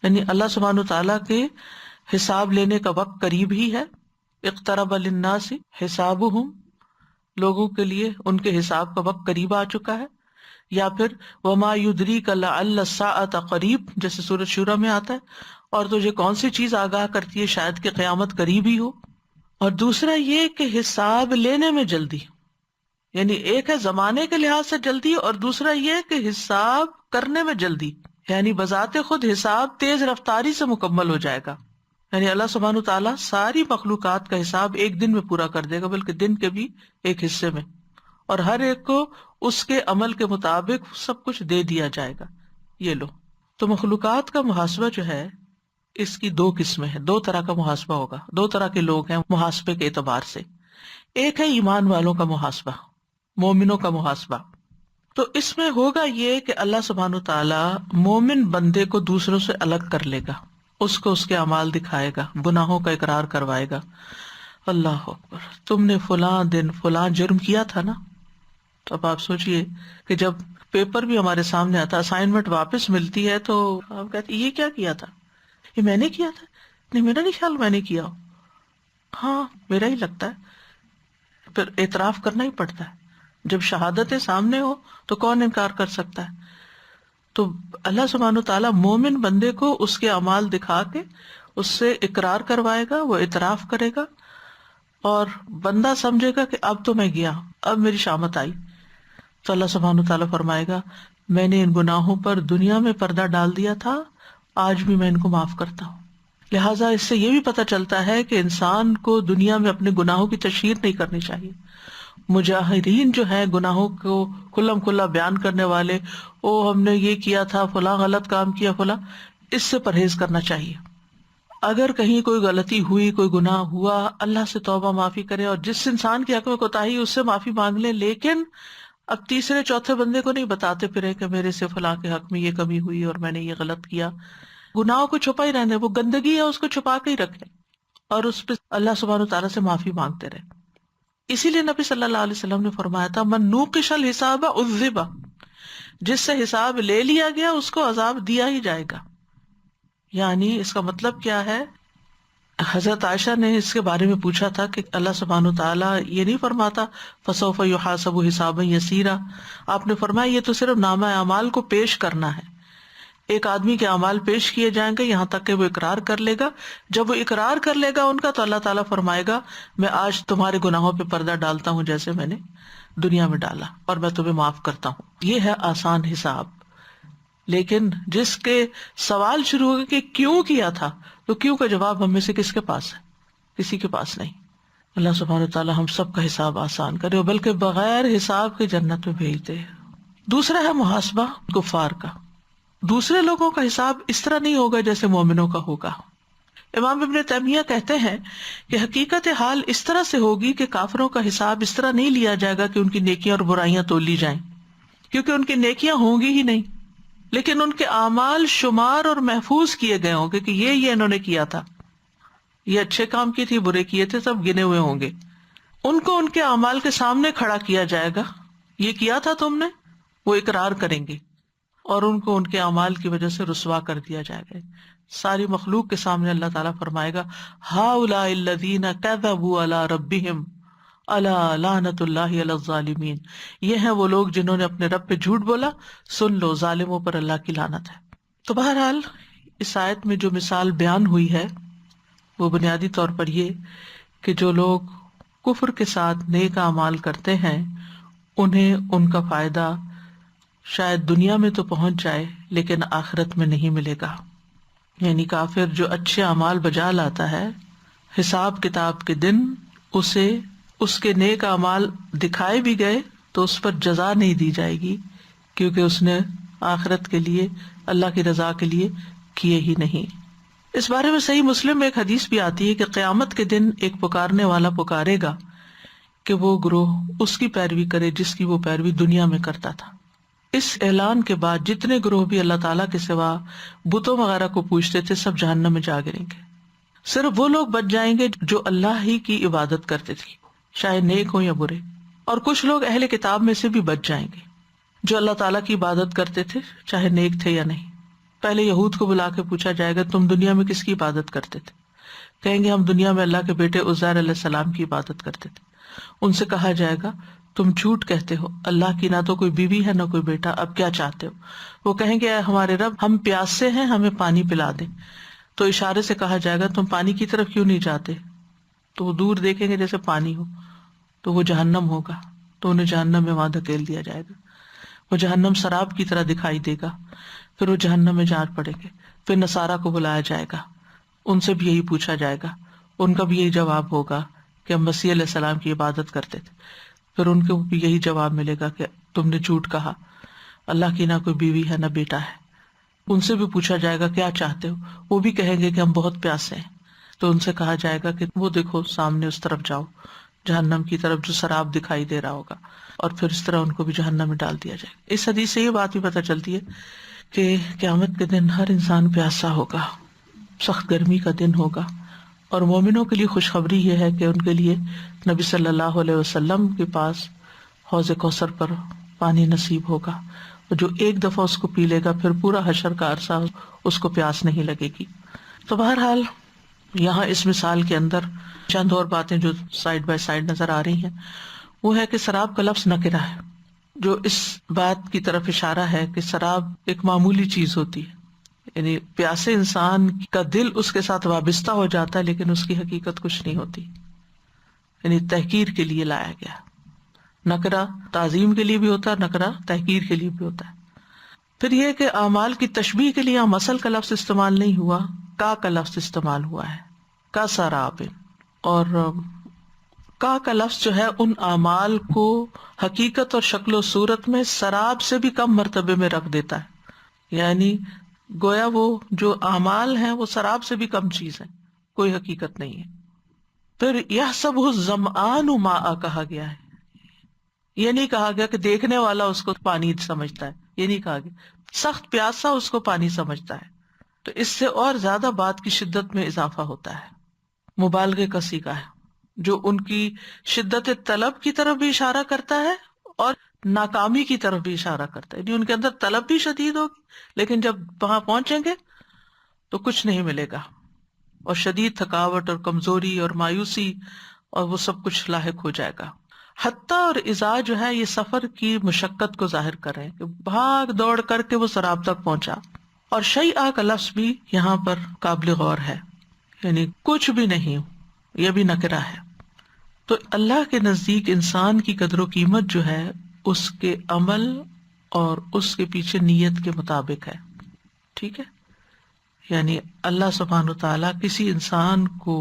یعنی اللہ سبحانہ وتعالیٰ کے حساب لینے کا وقت قریب ہی ہے۔ اقترب للناس حسابہم، لوگوں کے لیے ان کے حساب کا وقت قریب آ چکا ہے۔ یا پھر وما یدریک لعل الساعۃ قریب، جیسے سورۃ شورى میں آتا ہے، اور تجھے کون سی چیز آگاہ کرتی ہے شاید کہ قیامت قریب ہی ہو۔ اور دوسرا یہ کہ حساب لینے میں جلدی، یعنی ایک ہے زمانے کے لحاظ سے جلدی، اور دوسرا یہ کہ حساب کرنے میں جلدی، یعنی بذات خود حساب تیز رفتاری سے مکمل ہو جائے گا۔ یعنی اللہ سبحانہ تعالیٰ ساری مخلوقات کا حساب ایک دن میں پورا کر دے گا، بلکہ دن کے بھی ایک حصے میں، اور ہر ایک کو اس کے عمل کے مطابق سب کچھ دے دیا جائے گا۔ یہ لو، تو مخلوقات کا محاسبہ جو ہے اس کی دو قسمیں ہیں، دو طرح کا محاسبہ ہوگا، دو طرح کے لوگ ہیں محاسبے کے اعتبار سے۔ ایک ہے ایمان والوں کا محاسبہ، مومنوں کا محاسبہ۔ تو اس میں ہوگا یہ کہ اللہ سبحانہ تعالیٰ مومن بندے کو دوسروں سے الگ کر لے گا، اس کو اس کے اعمال دکھائے گا، گناہوں کا اقرار کروائے گا۔ اللہ اکبر، تم نے فلاں دن فلاں جرم کیا تھا نا۔ تو اب آپ سوچئے کہ جب پیپر بھی ہمارے سامنے آتا، اسائنمنٹ واپس ملتی ہے، تو ہم کہتے یہ کیا کیا تھا؟ یہ میں نے کیا تھا؟ نہیں، میرا نہیں خیال میں نے کیا ہو۔ ہاں میرا ہی لگتا ہے۔ پھر اعتراف کرنا ہی پڑتا ہے۔ جب شہادتیں سامنے ہو تو کون انکار کر سکتا ہے؟ تو اللہ سبحانہ تعالیٰ مومن بندے کو اس کے اعمال دکھا کے اس سے اقرار کروائے گا، وہ اعتراف کرے گا، اور بندہ سمجھے گا کہ اب تو میں گیا، اب میری شامت آئی۔ تو اللہ سبحانہ تعالیٰ فرمائے گا میں نے ان گناہوں پر دنیا میں پردہ ڈال دیا تھا، آج بھی میں ان کو معاف کرتا ہوں۔ لہٰذا اس سے یہ بھی پتہ چلتا ہے کہ انسان کو دنیا میں اپنے گناہوں کی تشہیر نہیں کرنی چاہیے۔ مجاہرین جو ہیں گناہوں کو کھلم کھلا بیان کرنے والے، او ہم نے یہ کیا تھا، فلاں غلط کام کیا، فلاں، اس سے پرہیز کرنا چاہیے۔ اگر کہیں کوئی غلطی ہوئی، کوئی گناہ ہوا، اللہ سے توبہ معافی کرے، اور جس انسان کے حق میں کوتاہی اس سے معافی مانگ لے، لیکن اب تیسرے چوتھے بندے کو نہیں بتاتے پھرے کہ میرے سے فلاں کے حق میں یہ کمی ہوئی اور میں نے یہ غلط کیا۔ گناہوں کو چھپا ہی رہنے، وہ گندگی ہے اس کو چھپا کے ہی رکھے، اور اس پہ اللہ سبحانہ تعالیٰ سے معافی مانگتے رہے۔ اسی لیے نبی صلی اللہ علیہ وسلم نے فرمایا تھا من نوقش الحساب عذب، جس سے حساب لے لیا گیا اس کو عذاب دیا ہی جائے گا۔ یعنی اس کا مطلب کیا ہے؟ حضرت عائشہ نے اس کے بارے میں پوچھا تھا کہ اللہ سبحانہ تعالیٰ یہ نہیں فرماتا فسوف یحاسب حسابا یسیرا؟ آپ نے فرمایا یہ تو صرف نامہ اعمال کو پیش کرنا ہے، ایک آدمی کے اعمال پیش کیے جائیں گے یہاں تک کہ وہ اقرار کر لے گا. جب وہ اقرار کر لے گا ان کا تو اللہ تعالیٰ فرمائے گا میں آج تمہارے گناہوں پہ پردہ ڈالتا ہوں جیسے میں نے دنیا میں ڈالا, اور میں تمہیں معاف کرتا ہوں. یہ ہے آسان حساب. لیکن جس کے سوال شروع ہو گئے کہ کیوں کیا تھا, تو کیوں کا جواب ہم میں سے کس کے پاس ہے؟ کسی کے پاس نہیں. اللہ سبحانہ وتعالیٰ ہم سب کا حساب آسان کرے, بلکہ بغیر حساب کے جنت میں بھیج دے. دوسرا ہے محاسبہ کفار کا. دوسرے لوگوں کا حساب اس طرح نہیں ہوگا جیسے مومنوں کا ہوگا. امام ابن تیمیہ کہتے ہیں کہ حقیقت حال اس طرح سے ہوگی کہ کافروں کا حساب اس طرح نہیں لیا جائے گا کہ ان کی نیکیاں اور برائیاں تول لی جائیں, کیونکہ ان کی نیکیاں ہوں گی ہی نہیں, لیکن ان کے اعمال شمار اور محفوظ کیے گئے ہوں گے کہ یہ انہوں نے کیا تھا, یہ اچھے کام کیے تھے, برے کیے تھے, سب گنے ہوئے ہوں گے. ان کو ان کے اعمال کے سامنے کھڑا کیا جائے گا, یہ کیا تھا تم نے, وہ اقرار کریں گے, اور ان کو ان کے اعمال کی وجہ سے رسوا کر دیا جائے گا. ساری مخلوق کے سامنے اللہ تعالیٰ فرمائے گا ہؤلاء الذین کذبوا علی ربہم الا لعنۃ اللہ علی الظالمین. یہ ہیں وہ لوگ جنہوں نے اپنے رب پہ جھوٹ بولا, سن لو ظالموں پر اللہ کی لعنت ہے. تو بہرحال اس آیت میں جو مثال بیان ہوئی ہے وہ بنیادی طور پر یہ کہ جو لوگ کفر کے ساتھ نیک اعمال کرتے ہیں انہیں ان کا فائدہ شاید دنیا میں تو پہنچ جائے لیکن آخرت میں نہیں ملے گا. یعنی کافر جو اچھے اعمال بجا لاتا ہے, حساب کتاب کے دن اسے اس کے نیک اعمال دکھائے بھی گئے تو اس پر جزا نہیں دی جائے گی, کیونکہ اس نے آخرت کے لیے اللہ کی رضا کے لیے کیے ہی نہیں. اس بارے میں صحیح مسلم میں ایک حدیث بھی آتی ہے کہ قیامت کے دن ایک پکارنے والا پکارے گا کہ وہ گروہ اس کی پیروی کرے جس کی وہ پیروی دنیا میں کرتا تھا. اس اعلان کے بعد جتنے گروہ بھی اللہ تعالیٰ کے سوا بتوں وغیرہ کو پوجتے تھے سب جہنم میں جا گریں گے. صرف وہ لوگ بچ جائیں گے جو اللہ ہی کی عبادت کرتے تھے, چاہے نیک ہوں یا برے. اور کچھ لوگ اہل کتاب میں سے بھی بچ جائیں گے جو اللہ تعالیٰ کی عبادت کرتے تھے, چاہے نیک تھے یا نہیں. پہلے یہود کو بلا کے پوچھا جائے گا تم دنیا میں کس کی عبادت کرتے تھے؟ کہیں گے ہم دنیا میں اللہ کے بیٹے عزیر علیہ السلام کی عبادت کرتے تھے. ان سے کہا جائے گا تم جھوٹ کہتے ہو, اللہ کی نہ تو کوئی بیوی ہے نہ کوئی بیٹا, اب کیا چاہتے ہو؟ وہ کہیں گے اے ہمارے رب ہم پیاسے ہیں, ہمیں پانی پلا دیں. تو اشارے سے کہا جائے گا تم پانی کی طرف کیوں نہیں جاتے؟ تو وہ دور دیکھیں گے جیسے پانی ہو, تو وہ جہنم ہوگا, تو انہیں جہنم میں وہاں دھکیل دیا جائے گا. وہ جہنم سراب کی طرح دکھائی دے گا, پھر وہ جہنم میں جان پڑیں گے. پھر نصارہ کو بلایا جائے گا, ان سے بھی یہی پوچھا جائے گا, ان کا بھی یہی جواب ہوگا کہ ہم مسیح علیہ السلام کی عبادت کرتے تھے. پھر ان کو بھی یہی جواب ملے گا کہ تم نے جھوٹ کہا, اللہ کی نہ کوئی بیوی ہے نہ بیٹا ہے. ان سے بھی پوچھا جائے گا کیا چاہتے ہو, وہ بھی کہیں گے کہ ہم بہت پیاسے ہیں. تو ان سے کہا جائے گا کہ وہ دیکھو سامنے اس طرف جاؤ, جہنم کی طرف جو سراب دکھائی دے رہا ہوگا, اور پھر اس طرح ان کو بھی جہنم میں ڈال دیا جائے گا. اس حدیث سے یہ بات بھی پتہ چلتی ہے کہ قیامت کے دن ہر انسان پیاسا ہوگا, سخت گرمی کا دن ہوگا. اور مومنوں کے لیے خوشخبری یہ ہے کہ ان کے لیے نبی صلی اللہ علیہ وسلم کے پاس حوض کوثر پر پانی نصیب ہوگا, جو ایک دفعہ اس کو پی لے گا پھر پورا حشر کا عرصہ اس کو پیاس نہیں لگے گی. تو بہرحال یہاں اس مثال کے اندر چند اور باتیں جو سائڈ بائی سائڈ نظر آ رہی ہیں وہ ہے کہ شراب کا لفظ نکرہ ہے, جو اس بات کی طرف اشارہ ہے کہ شراب ایک معمولی چیز ہوتی ہے. یعنی پیاسے انسان کا دل اس کے ساتھ وابستہ ہو جاتا ہے لیکن اس کی حقیقت کچھ نہیں ہوتی. یعنی تحقیر کے لیے لایا گیا. نکرہ تعظیم کے لیے بھی ہوتا ہے, نکرہ تحقیر کے لیے بھی ہوتا ہے. پھر یہ کہ اعمال کی تشبیہ کے لیے مثل کا لفظ استعمال نہیں ہوا, کا لفظ استعمال ہوا ہے, کا سراب. اور کا لفظ جو ہے ان اعمال کو حقیقت اور شکل و صورت میں سراب سے بھی کم مرتبے میں رکھ دیتا ہے. یعنی گویا وہ جو اعمال ہیں وہ سراب سے بھی کم چیز ہے, کوئی حقیقت نہیں ہے. پھر یحسبہ الظمآن ماء کہا گیا ہے, یہ نہیں کہا گیا کہ دیکھنے والا اس کو پانی سمجھتا ہے, یہ نہیں کہا گیا سخت پیاسا اس کو پانی سمجھتا ہے. تو اس سے اور زیادہ بات کی شدت میں اضافہ ہوتا ہے, مبالغے کا صیغہ ہے جو ان کی شدت طلب کی طرف بھی اشارہ کرتا ہے اور ناکامی کی طرف بھی اشارہ کرتا ہے. یعنی ان کے اندر طلب بھی شدید ہوگی لیکن جب وہاں پہنچیں گے تو کچھ نہیں ملے گا, اور شدید تھکاوٹ اور کمزوری اور مایوسی اور وہ سب کچھ لاحق ہو جائے گا. حتیٰ اور اذا جو ہے یہ سفر کی مشقت کو ظاہر کر رہے ہیں کہ بھاگ دوڑ کر کے وہ سراب تک پہنچا, اور شیء کا لفظ بھی یہاں پر قابل غور ہے، یعنی کچھ بھی نہیں، یہ بھی نکرہ ہے۔ تو اللہ کے نزدیک انسان کی قدر و قیمت جو ہے اس کے عمل اور اس کے پیچھے نیت کے مطابق ہے، ٹھیک ہے؟ یعنی اللہ سبحانہ تعالیٰ کسی انسان کو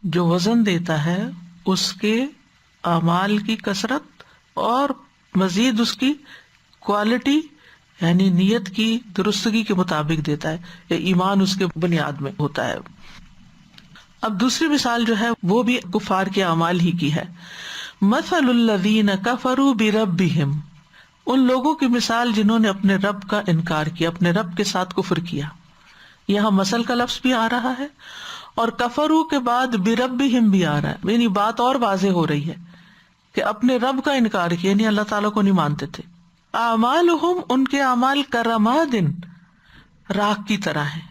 جو وزن دیتا ہے اس کے اعمال کی کثرت اور مزید اس کی کوالٹی، یعنی نیت کی درستگی کے مطابق دیتا ہے، یا ایمان اس کے بنیاد میں ہوتا ہے۔ اب دوسری مثال جو ہے وہ بھی کفار کے اعمال ہی کی ہے۔ مثل الذین کفروا بربہم، ان لوگوں کی مثال جنہوں نے اپنے رب کا انکار کیا، اپنے رب کے ساتھ کفر کیا۔ یہاں مثل کا لفظ بھی آ رہا ہے اور کفروا کے بعد بربہم بھی آ رہا ہے، یعنی بات اور واضح ہو رہی ہے کہ اپنے رب کا انکار کیا، یعنی اللہ تعالیٰ کو نہیں مانتے تھے۔ اعمالہم، ان کے اعمال کرماد، راکھ کی طرح ہے،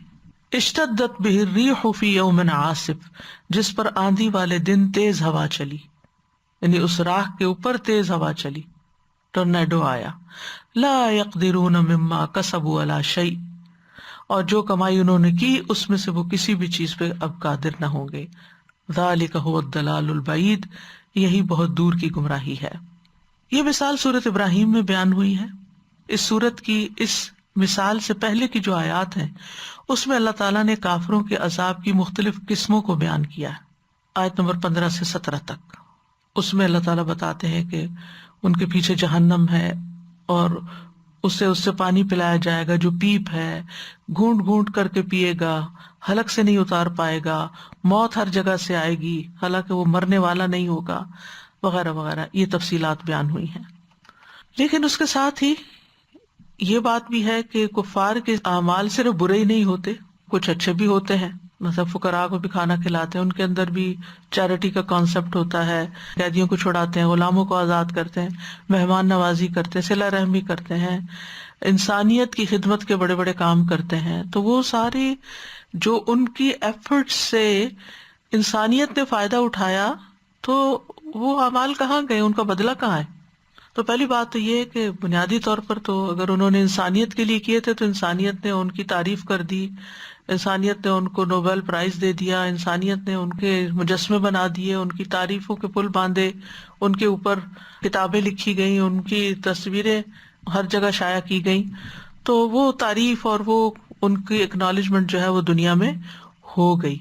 اشتدت بہ الریح فی یوم عاصف، جس پر آندھی والے دن تیز ہوا چلی، یعنی اس راکھ کے اوپر تیز ہوا چلی، ٹورنیڈو آیا۔ لا یقدرون مما کسبوا علی شیء، اور جو کمائی انہوں نے کی اس میں سے وہ کسی بھی چیز پہ اب قادر نہ ہوں گے۔ ذالک هو الضلال البعید، یہی بہت دور کی گمراہی ہے۔ یہ مثال سورۃ ابراہیم میں بیان ہوئی ہے۔ اس سورت کی اس مثال سے پہلے کی جو آیات ہیں اس میں اللہ تعالیٰ نے کافروں کے عذاب کی مختلف قسموں کو بیان کیا ہے، آیت نمبر 15 سے 17 تک۔ اس میں اللہ تعالیٰ بتاتے ہیں کہ ان کے پیچھے جہنم ہے اور اس سے پانی پلایا جائے گا جو پیپ ہے، گھونٹ گھونٹ کر کے پیے گا، حلق سے نہیں اتار پائے گا، موت ہر جگہ سے آئے گی حالانکہ وہ مرنے والا نہیں ہوگا، وغیرہ وغیرہ، یہ تفصیلات بیان ہوئی ہیں۔ لیکن اس کے ساتھ ہی یہ بات بھی ہے کہ کفار کے اعمال صرف برے ہی نہیں ہوتے، کچھ اچھے بھی ہوتے ہیں، مطلب فقراء کو بھی کھانا کھلاتے ہیں، ان کے اندر بھی چیریٹی کا کانسیپٹ ہوتا ہے، قیدیوں کو چھڑاتے ہیں، غلاموں کو آزاد کرتے ہیں، مہمان نوازی کرتے ہیں، صلہ رحمی کرتے ہیں، انسانیت کی خدمت کے بڑے بڑے کام کرتے ہیں۔ تو وہ ساری جو ان کی ایفرٹ سے انسانیت نے فائدہ اٹھایا، تو وہ اعمال کہاں گئے، ان کا بدلہ کہاں ہے؟ تو پہلی بات تو یہ ہے کہ بنیادی طور پر تو اگر انہوں نے انسانیت کے لیے کیے تھے تو انسانیت نے ان کی تعریف کر دی، انسانیت نے ان کو نوبل پرائز دے دیا، انسانیت نے ان کے مجسمے بنا دیے، ان کی تعریفوں کے پل باندھے، ان کے اوپر کتابیں لکھی گئیں، ان کی تصویریں ہر جگہ شائع کی گئیں، تو وہ تعریف اور وہ ان کی ایکنالجمنٹ جو ہے وہ دنیا میں ہو گئی۔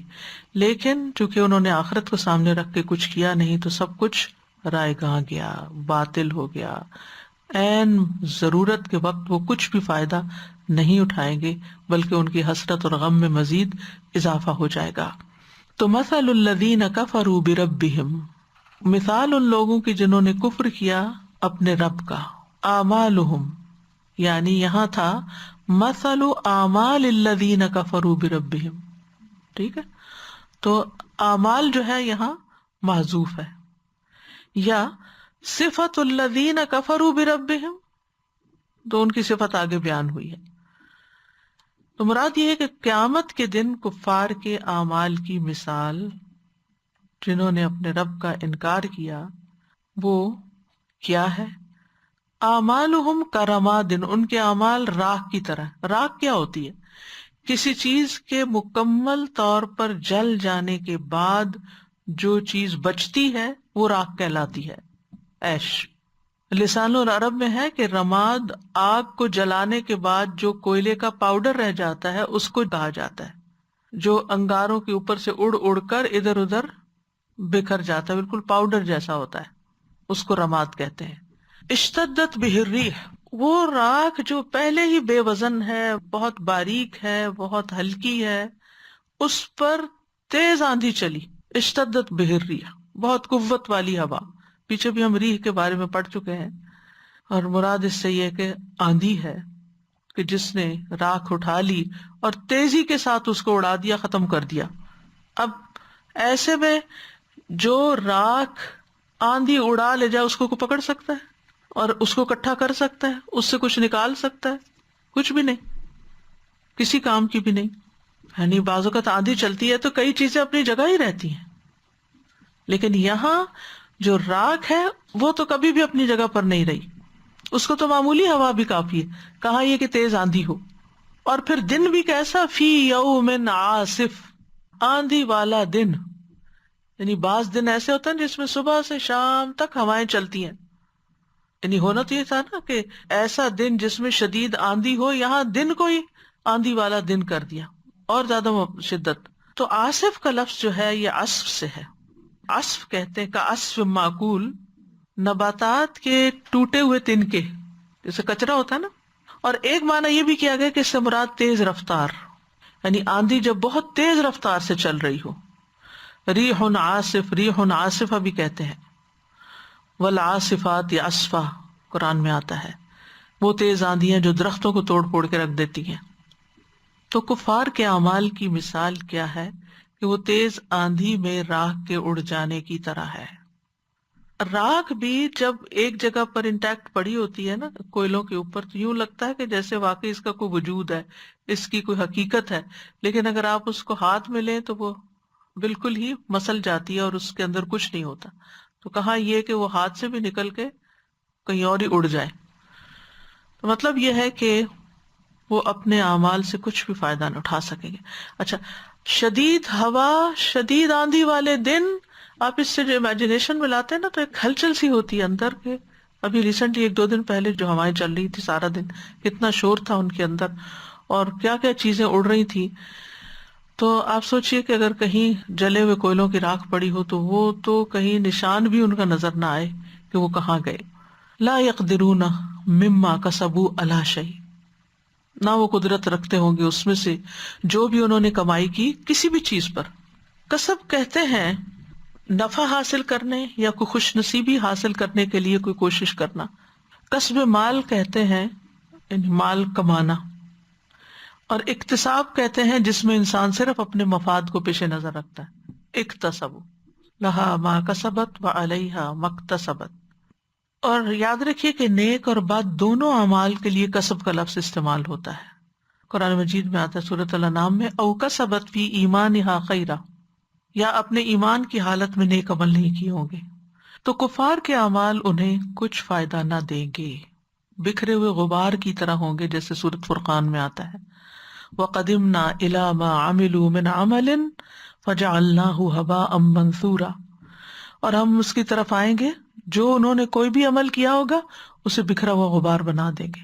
لیکن چونکہ انہوں نے آخرت کو سامنے رکھ کے کچھ کیا نہیں تو سب کچھ رائے گاہ گیا، باطل ہو گیا، عین ضرورت کے وقت وہ کچھ بھی فائدہ نہیں اٹھائیں گے بلکہ ان کی حسرت اور غم میں مزید اضافہ ہو جائے گا۔ تو مثل الذین کفروا بربہم، مثال ان لوگوں کی جنہوں نے کفر کیا اپنے رب کا، اعمالہم، یعنی یہاں تھا مثل اعمال الذین کفروا بربہم، ٹھیک ہے؟ تو اعمال جو ہے یہاں محذوف ہے، یا صفت الذین کفروا بربہم، تو ان کی صفت آگے بیان ہوئی ہے۔ تو مراد یہ ہے کہ قیامت کے دن کفار کے اعمال کی مثال، جنہوں نے اپنے رب کا انکار کیا، وہ کیا ہے؟ اعمالہم کرماد، ان کے اعمال راکھ کی طرح۔ راکھ کیا ہوتی ہے؟ کسی چیز کے مکمل طور پر جل جانے کے بعد جو چیز بچتی ہے وہ راکھ کہلاتی ہے، ایش۔ لسان العرب میں ہے کہ رماد آگ کو جلانے کے بعد جو کوئلے کا پاؤڈر رہ جاتا ہے اس کو کہا جاتا ہے، جو انگاروں کے اوپر سے اڑ اڑ کر ادھر ادھر بکھر جاتا ہے، بالکل پاؤڈر جیسا ہوتا ہے، اس کو رماد کہتے ہیں۔ اشتدت بہ الریح، وہ راکھ جو پہلے ہی بے وزن ہے، بہت باریک ہے، بہت ہلکی ہے، اس پر تیز آندھی چلی، اشتدت بہ الریح، بہت قوت والی ہوا۔ پیچھے بھی ہم ریح کے بارے میں پڑھ چکے ہیں، اور مراد اس سے یہ کہ آندھی ہے کہ جس نے راکھ اٹھا لی اور تیزی کے ساتھ اس کو اڑا دیا، ختم کر دیا۔ اب ایسے میں جو راکھ آندھی اڑا لے جائے اس کو کوئی پکڑ سکتا ہے اور اس کو اکٹھا کر سکتا ہے، اس سے کچھ نکال سکتا ہے؟ کچھ بھی نہیں، کسی کام کی بھی نہیں۔ یعنی بعض اوقات آندھی چلتی ہے تو کئی چیزیں اپنی جگہ ہی رہتی ہیں، لیکن یہاں جو راکھ ہے وہ تو کبھی بھی اپنی جگہ پر نہیں رہی، اس کو تو معمولی ہوا بھی کافی ہے، کہاں یہ کہ تیز آندھی ہو۔ اور پھر دن بھی کیسا؟ فی یوم عاصف، آندھی والا دن. یعنی بعض دن ایسے ہوتے ہیں جس میں صبح سے شام تک ہوائیں چلتی ہیں. یعنی ہونا تو یہ تھا نا کہ ایسا دن جس میں شدید آندھی ہو، یہاں دن کو ہی آندھی والا دن کر دیا اور زیادہ شدت. تو آصف کا لفظ جو ہے یہ عصف سے ہے. عصف کہتے ہیں کا عصف معقول، نباتات کے ٹوٹے ہوئے تنکے، جیسے کچرا ہوتا ہے نا. اور ایک معنی یہ بھی کیا گیا کہ اس سے مراد تیز رفتار، یعنی آندھی جب بہت تیز رفتار سے چل رہی ہو. ریح عاصف، ریح عاصفہ بھی کہتے ہیں. والعاصفات عصفا قرآن میں آتا ہے، وہ تیز آندیاں جو درختوں کو توڑ پھوڑ کے رکھ دیتی ہیں. تو کفار کے اعمال کی مثال کیا ہے کہ وہ تیز آندھی میں راکھ کے اڑ جانے کی طرح ہے. راکھ بھی جب ایک جگہ پر انٹیکٹ پڑی ہوتی ہے نا کوئلوں کے اوپر، تو یوں لگتا ہے کہ جیسے واقعی اس کا کوئی وجود ہے، اس کی کوئی حقیقت ہے. لیکن اگر آپ اس کو ہاتھ میں لیں تو وہ بالکل ہی مسل جاتی ہے اور اس کے اندر کچھ نہیں ہوتا. تو کہاں یہ کہ وہ ہاتھ سے بھی نکل کے کہیں اور ہی اڑ جائے. تو مطلب یہ ہے کہ وہ اپنے اعمال سے کچھ بھی فائدہ نہ اٹھا سکیں گے. اچھا، شدید ہوا، شدید آندھی والے دن، آپ اس سے جو امیجنیشن میں لاتے ہیں نا تو ایک ہلچل سی ہوتی ہے اندر کے. ابھی ریسنٹلی 1-2 دن پہلے جو ہوائیں چل رہی تھی سارا دن، کتنا شور تھا ان کے اندر اور کیا کیا چیزیں اڑ رہی تھی. تو آپ سوچئے کہ اگر کہیں جلے ہوئے کوئلوں کی راکھ پڑی ہو تو وہ تو کہیں نشان بھی ان کا نظر نہ آئے کہ وہ کہاں گئے. لا یقدرون مما کسبوا علی شیء، نہ وہ قدرت رکھتے ہوں گے اس میں سے جو بھی انہوں نے کمائی کی کسی بھی چیز پر. کسب کہتے ہیں نفع حاصل کرنے یا کوئی خوش نصیبی حاصل کرنے کے لیے کوئی کوشش کرنا. کسب مال کہتے ہیں مال کمانا. اور اکتساب کہتے ہیں جس میں انسان صرف اپنے مفاد کو پیش نظر رکھتا ہے. اکتسبوا لہا ما کسبت وعلیہا ما اکتسبت. اور یاد رکھیے کہ نیک اور بد دونوں اعمال کے لیے کسب کا لفظ استعمال ہوتا ہے. قرآن مجید میں آتا ہے سورۃ الانعام میں، او کسبت فی ایمانہا خیرا، یا اپنے ایمان کی حالت میں نیک عمل نہیں کیے ہوں گے. تو کفار کے اعمال انہیں کچھ فائدہ نہ دیں گے، بکھرے ہوئے غبار کی طرح ہوں گے، جیسے سورۃ فرقان میں آتا ہے وَقَدِمْنَا إِلَىٰ مَا عَمِلُوا مِنْ عَمَلٍ فَجَعَلْنَاهُ هَبَاءً مَنْثُورًا. اور ہم اس کی طرف آئیں گے جو انہوں نے کوئی بھی عمل کیا ہوگا اسے بکھرا ہوا غبار بنا دیں گے.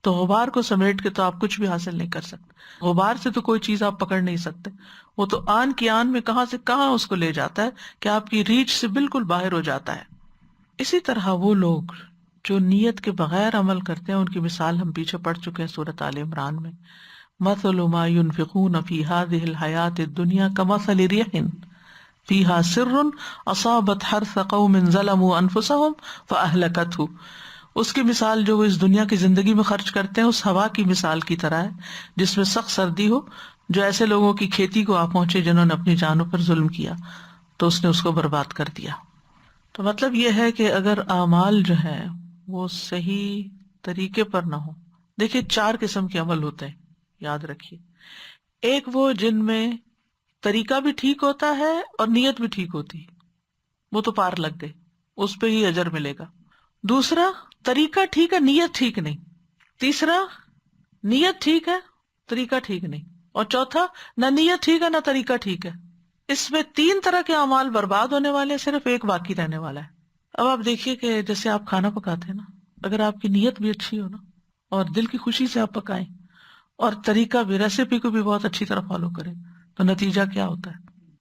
تو غبار کو سمیٹ کے تو آپ کچھ بھی حاصل نہیں کر سکتے. غبار سے تو کوئی چیز آپ پکڑ نہیں سکتے، وہ تو آن کی آن میں کہاں سے کہاں اس کو لے جاتا ہے کہ آپ کی ریچ سے بالکل باہر ہو جاتا ہے. اسی طرح وہ لوگ جو نیت کے بغیر عمل کرتے ہیں ان کی مثال ہم پیچھے پڑھ چکے ہیں سورۃ آل عمران میں. مثل ما ينفقون في هذه الحياة الدنيا كمثل ريح فيها سر أصابت حرث قوم ظلموا أنفسهم فأهلكته. اس کی مثال جو وہ اس دنیا کی زندگی میں خرچ کرتے ہیں اس ہوا کی مثال کی طرح ہے جس میں سخت سردی ہو، جو ایسے لوگوں کی کھیتی کو آ پہنچے جنہوں نے اپنی جانوں پر ظلم کیا تو اس نے اس کو برباد کر دیا. تو مطلب یہ ہے کہ اگر اعمال جو ہے وہ صحیح طریقے پر نہ ہو. دیکھیے 4 قسم کے عمل ہوتے ہیں، یاد رکھیے. ایک وہ جن میں طریقہ بھی ٹھیک ہوتا ہے اور نیت بھی ٹھیک ہوتی ہے، وہ تو پار لگ گئے، اس پہ ہی اجر ملے گا. دوسرا طریقہ ٹھیک ہے نیت ٹھیک نہیں. تیسرا نیت ٹھیک ہے طریقہ ٹھیک نہیں. اور چوتھا نہ نیت ٹھیک ہے نہ طریقہ ٹھیک ہے. اس میں 3 طرح کے اعمال برباد ہونے والے، صرف ایک باقی رہنے والا ہے. اب آپ دیکھیے کہ جیسے آپ کھانا پکاتے ہیں نا، اگر آپ کی نیت بھی اچھی ہو نا اور دل کی خوشی سے آپ پکائیں اور طریقہ بھی، ریسیپی کو بھی بہت اچھی طرح فالو کریں، تو نتیجہ کیا ہوتا ہے.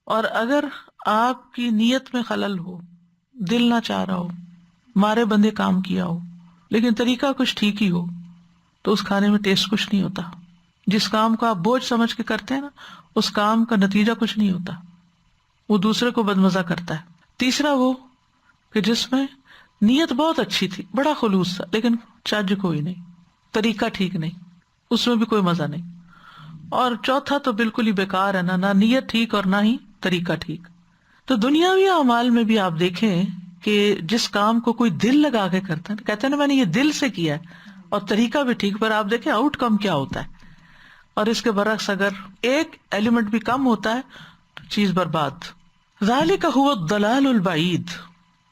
اور اگر آپ کی نیت میں خلل ہو، دل نہ چاہ رہا ہو، مارے بندے کام کیا ہو، لیکن طریقہ کچھ ٹھیک ہی ہو، تو اس کھانے میں ٹیسٹ کچھ نہیں ہوتا. جس کام کو آپ بوجھ سمجھ کے کرتے ہیں نا اس کام کا نتیجہ کچھ نہیں ہوتا، وہ دوسرے کو بدمزہ کرتا ہے. تیسرا وہ کہ جس میں نیت بہت اچھی تھی، بڑا خلوص تھا، لیکن چج کوئی نہیں، طریقہ ٹھیک نہیں، اس میں بھی کوئی مزہ نہیں. اور چوتھا تو بالکل ہی بیکار ہے، نہ نیت ٹھیک اور نہ ہی طریقہ ٹھیک. تو دنیاوی اعمال میں بھی آپ دیکھیں کہ جس کام کو کوئی دل لگا کے کرتا ہے، کہتے ہیں نا میں نے یہ دل سے کیا ہے اور طریقہ بھی ٹھیک، پر آپ دیکھیں آؤٹ کم کیا ہوتا ہے. اور اس کے برعکس اگر ایک ایلیمنٹ بھی کم ہوتا ہے تو چیز برباد. ذالک هو الضلال البعید،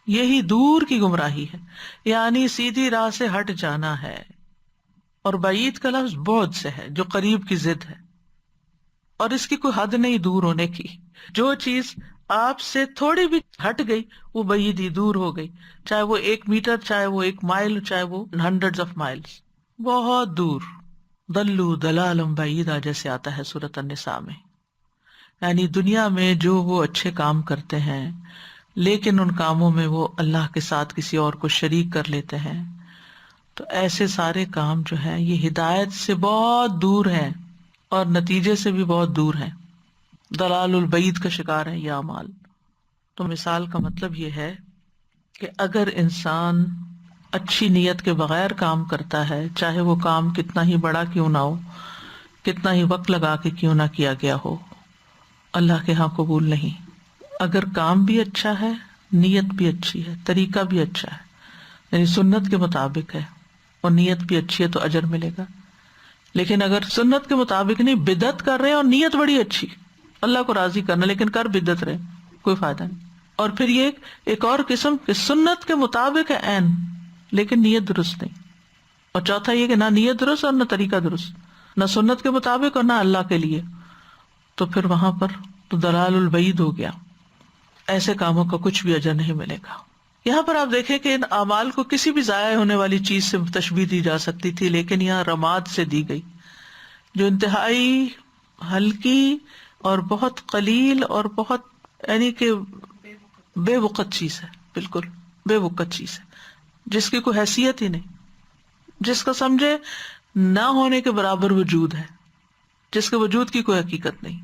یہی دور کی گمراہی ہے، یعنی سیدھی راہ سے ہٹ جانا ہے. اور بعید کا لفظ بعد سے ہے، جو قریب کی ضد ہے، اور اس کی کوئی حد نہیں دور ہونے کی. جو چیز آپ سے تھوڑی بھی ہٹ گئی وہ بعید ہی، دور ہو گئی، چاہے وہ 1 میٹر، چاہے وہ 1 مائل، چاہے وہ ہنڈریڈ آف مائلس، بہت دور. دلوا ضلالا بعیدا جیسے آتا ہے سورۃ النساء میں. یعنی دنیا میں جو وہ اچھے کام کرتے ہیں لیکن ان کاموں میں وہ اللہ کے ساتھ کسی اور کو شریک کر لیتے ہیں، تو ایسے سارے کام جو ہیں یہ ہدایت سے بہت دور ہیں اور نتیجے سے بھی بہت دور ہیں، ضلال البعید کا شکار ہے یہ اعمال. تو مثال کا مطلب یہ ہے کہ اگر انسان اچھی نیت کے بغیر کام کرتا ہے، چاہے وہ کام کتنا ہی بڑا کیوں نہ ہو، کتنا ہی وقت لگا کے کیوں نہ کیا گیا ہو، اللہ کے ہاں قبول نہیں. اگر کام بھی اچھا ہے، نیت بھی اچھی ہے، طریقہ بھی اچھا ہے، یعنی سنت کے مطابق ہے اور نیت بھی اچھی ہے تو اجر ملے گا. لیکن اگر سنت کے مطابق نہیں، بدعت کر رہے ہیں اور نیت بڑی اچھی، اللہ کو راضی کرنا، لیکن کر بدعت رہے، کوئی فائدہ نہیں. اور پھر یہ ایک اور قسم کہ سنت کے مطابق ہے عین، لیکن نیت درست نہیں. اور چوتھا یہ کہ نہ نیت درست اور نہ طریقہ درست، نہ سنت کے مطابق اور نہ اللہ کے لیے، تو پھر وہاں پر تو ضلال البعید ہو گیا. ایسے کاموں کا کچھ بھی اجر نہیں ملے گا. یہاں پر آپ دیکھیں کہ ان اعمال کو کسی بھی ضائع ہونے والی چیز سے تشبیہ دی جا سکتی تھی، لیکن یہاں رماد سے دی گئی، جو انتہائی ہلکی اور بہت قلیل اور بہت یعنی کہ بے وقت چیز ہے، بالکل بے وقت چیز ہے، جس کی کوئی حیثیت ہی نہیں، جس کا سمجھے نہ ہونے کے برابر وجود ہے، جس کے وجود کی کوئی حقیقت نہیں،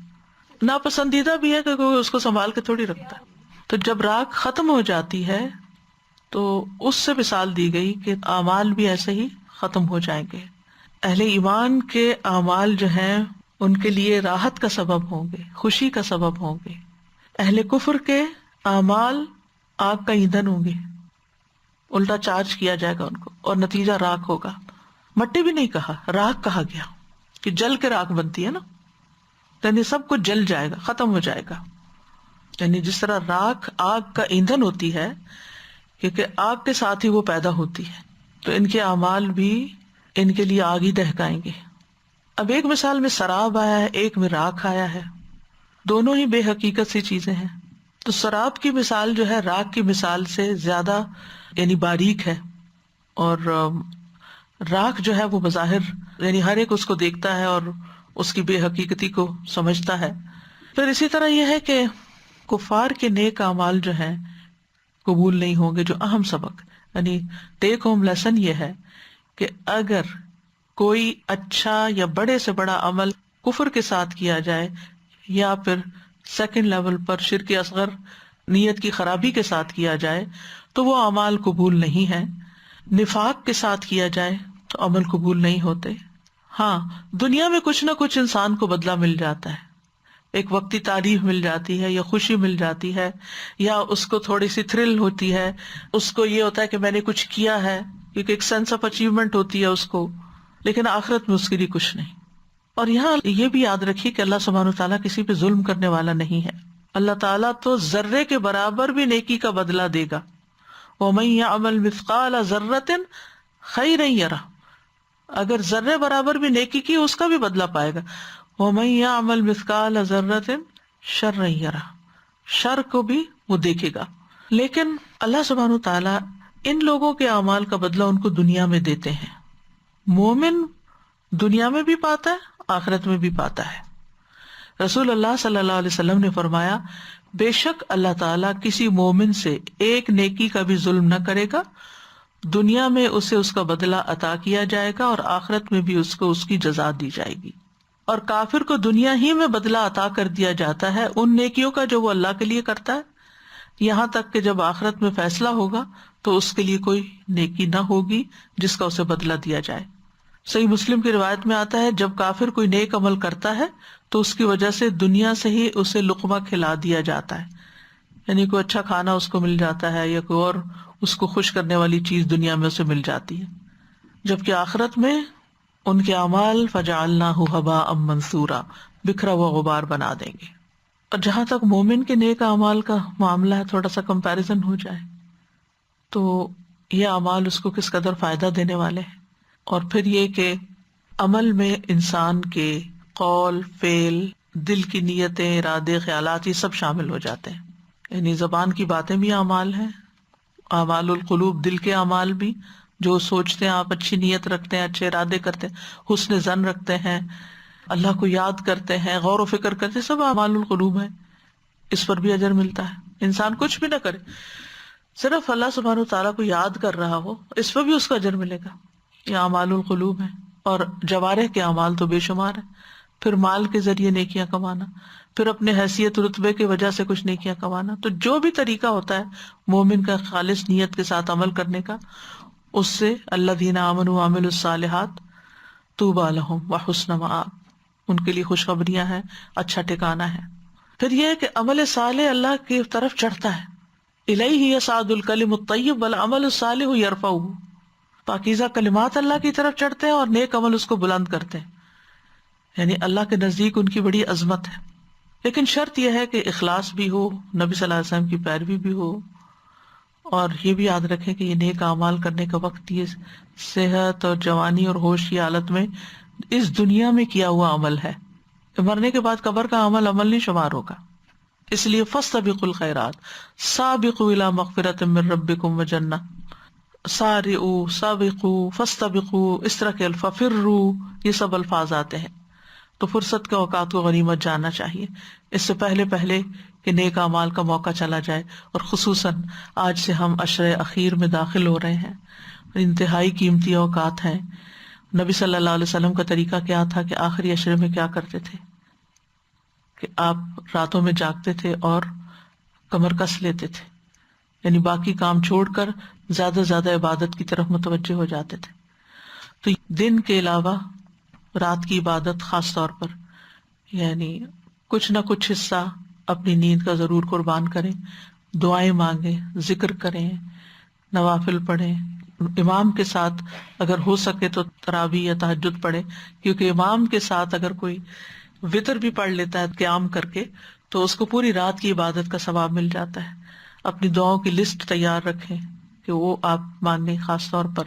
ناپسندیدہ بھی ہے کہ کوئی اس کو سنبھال کے تھوڑی رکھتا ہے. تو جب راکھ ختم ہو جاتی ہے تو اس سے مثال دی گئی کہ اعمال بھی ایسے ہی ختم ہو جائیں گے. اہل ایمان کے اعمال جو ہیں ان کے لیے راحت کا سبب ہوں گے، خوشی کا سبب ہوں گے. اہل کفر کے اعمال آگ کا ایندھن ہوں گے، الٹا چارج کیا جائے گا ان کو اور نتیجہ راکھ ہوگا. مٹی بھی نہیں کہا، راکھ کہا گیا کہ جل کے راکھ بنتی ہے نا، یعنی سب کچھ جل جائے گا، ختم ہو جائے گا. یعنی جس طرح راکھ آگ کا ایندھن ہوتی ہے کیونکہ آگ کے ساتھ ہی وہ پیدا ہوتی ہے، تو ان کے اعمال بھی ان کے لیے آگ ہی دہکائیں گے. اب ایک مثال میں سراب آیا ہے، ایک میں راکھ آیا ہے، دونوں ہی بے حقیقت سی چیزیں ہیں. تو سراب کی مثال جو ہے راکھ کی مثال سے زیادہ یعنی باریک ہے، اور راکھ جو ہے وہ بظاہر یعنی ہر ایک اس کو دیکھتا ہے اور اس کی بے حقیقتی کو سمجھتا ہے. پھر اسی طرح یہ ہے کہ کفار کے نیک اعمال جو ہیں قبول نہیں ہوں گے. جو اہم سبق یعنی ٹیک ہوم لیسن یہ ہے کہ اگر کوئی اچھا یا بڑے سے بڑا عمل کفر کے ساتھ کیا جائے یا پھر سیکنڈ لیول پر شرک اصغر نیت کی خرابی کے ساتھ کیا جائے تو وہ اعمال قبول نہیں ہیں. نفاق کے ساتھ کیا جائے تو عمل قبول نہیں ہوتے. ہاں دنیا میں کچھ نہ کچھ انسان کو بدلہ مل جاتا ہے، ایک وقتی تعریف مل جاتی ہے یا خوشی مل جاتی ہے یا اس کو تھوڑی سی تھرل ہوتی ہے، اس کو یہ ہوتا ہے کہ میں نے کچھ کیا ہے، کیونکہ ایک سینس آف اچیومنٹ ہوتی ہے اس کو. لیکن آخرت میں اس کے لیے کچھ نہیں. اور یہاں یہ بھی یاد رکھیے کہ اللہ سبحانہ وتعالیٰ کسی پہ ظلم کرنے والا نہیں ہے. اللہ تعالیٰ تو ذرے کے برابر بھی نیکی کا بدلہ دے گا. وَمَن يَعْمَلْ مِثْقَالَ ذَرَّةٍ خَيْرًا يَرَهُ، اگر ذرے برابر بھی نیکی کی اس کا بھی بدلہ پائے گا. وَمَن يَعْمَلْ مِثْقَالَ ذَرَّةٍ شَرًّا يَرَهُ، شر کو بھی وہ دیکھے گا. لیکن اللہ سبحانہ وتعالیٰ ان لوگوں کے اعمال کا بدلہ ان کو دنیا میں دیتے ہیں. مومن دنیا میں بھی پاتا ہے، آخرت میں بھی پاتا ہے. رسول اللہ صلی اللہ علیہ وسلم نے فرمایا بے شک اللہ تعالیٰ کسی مومن سے ایک نیکی کا بھی ظلم نہ کرے گا، دنیا میں اسے اس کا بدلہ عطا کیا جائے گا اور آخرت میں بھی اس کو اس کی جزا دی جائے گی. اور کافر کو دنیا ہی میں بدلہ عطا کر دیا جاتا ہے ان نیکیوں کا جو وہ اللہ کے لیے کرتا ہے، یہاں تک کہ جب آخرت میں فیصلہ ہوگا تو اس کے لیے کوئی نیکی نہ ہوگی جس کا اسے بدلہ دیا جائے. صحیح مسلم کی روایت میں آتا ہے جب کافر کوئی نیک عمل کرتا ہے تو اس کی وجہ سے دنیا سے ہی اسے لقمہ کھلا دیا جاتا ہے، یعنی کوئی اچھا کھانا اس کو مل جاتا ہے یا کوئی اور اس کو خوش کرنے والی چیز دنیا میں اسے مل جاتی ہے. جبکہ آخرت میں ان کے اعمال فجعلناہ ھباء منثورا، بکھرا ہوا غبار بنا دیں گے. اور جہاں تک مومن کے نیک اعمال کا معاملہ ہے، تھوڑا سا کمپیریزن ہو جائے تو یہ اعمال اس کو کس قدر فائدہ دینے والے ہیں. اور پھر یہ کہ عمل میں انسان کے قول، فعل، دل کی نیتیں، ارادے، خیالات، یہ سب شامل ہو جاتے ہیں. یعنی زبان کی باتیں بھی اعمال ہیں، اعمال القلوب دل کے اعمال بھی، جو سوچتے ہیں آپ، اچھی نیت رکھتے ہیں، اچھے ارادے کرتے ہیں، حسن ظن رکھتے ہیں، اللہ کو یاد کرتے ہیں، غور و فکر کرتے ہیں، سب اعمال القلوب ہیں. اس پر بھی اجر ملتا ہے. انسان کچھ بھی نہ کرے، صرف اللہ سبحانہ وتعالیٰ کو یاد کر رہا ہو، اس پر بھی اس کا اجر ملے گا. یہ اعمال القلوب ہیں. اور جوارح کے اعمال تو بے شمار ہیں. پھر مال کے ذریعے نیکیاں کمانا، پھر اپنے حیثیت رتبے کی وجہ سے کچھ نیکیاں کمانا. تو جو بھی طریقہ ہوتا ہے مومن کا خالص نیت کے ساتھ عمل کرنے کا، اس سے الذین آمنوا وعملوا الصالحات طوبی لہم وحسن مآب، ان کے لیے خوشخبریاں ہیں، اچھا ٹھکانہ ہے. پھر یہ ہے کہ عمل صالح اللہ کی طرف چڑھتا ہے. الیہ یصعد الکلم الطیب والعمل الصالح یرفعہ، پاکیزہ کلمات اللہ کی طرف چڑھتے ہیں اور نیک عمل اس کو بلند کرتے ہیں. یعنی اللہ کے نزدیک ان کی بڑی عظمت ہے. لیکن شرط یہ ہے کہ اخلاص بھی ہو، نبی صلی اللہ علیہ وسلم کی پیروی بھی ہو، اور یہ بھی یاد رکھیں کہ یہ نیک اعمال کرنے کا وقت یہ صحت اور جوانی اور ہوش کی حالت میں اس دنیا میں کیا ہوا عمل ہے. مرنے کے بعد قبر کا عمل نہیں شمار ہوگا. اس لیے فاستبقوا الخیرات سابقوا الی مغفرۃ من ربکم وجنہ، سارعوا سابقوا فاستبقوا، اس طرح کے الفاظ، فروا، یہ سب الفاظ آتے ہیں. تو فرصت کے اوقات کو غنیمت جاننا چاہیے، اس سے پہلے کہ نیک اعمال کا موقع چلا جائے. اور خصوصاً آج سے ہم عشرے اخیر میں داخل ہو رہے ہیں، انتہائی قیمتی اوقات ہیں. نبی صلی اللہ علیہ وسلم کا طریقہ کیا تھا کہ آخری عشرے میں کیا کرتے تھے کہ آپ راتوں میں جاگتے تھے اور کمر کس لیتے تھے، یعنی باقی کام چھوڑ کر زیادہ سے زیادہ عبادت کی طرف متوجہ ہو جاتے تھے. تو دن کے علاوہ رات کی عبادت خاص طور پر، یعنی کچھ نہ کچھ حصہ اپنی نیند کا ضرور قربان کریں، دعائیں مانگیں، ذکر کریں، نوافل پڑھیں. امام کے ساتھ اگر ہو سکے تو تراویح یا تہجد پڑھیں، کیونکہ امام کے ساتھ اگر کوئی وطر بھی پڑھ لیتا ہے قیام کر کے تو اس کو پوری رات کی عبادت کا ثواب مل جاتا ہے. اپنی دعاؤں کی لسٹ تیار رکھیں کہ وہ آپ مانگیں. خاص طور پر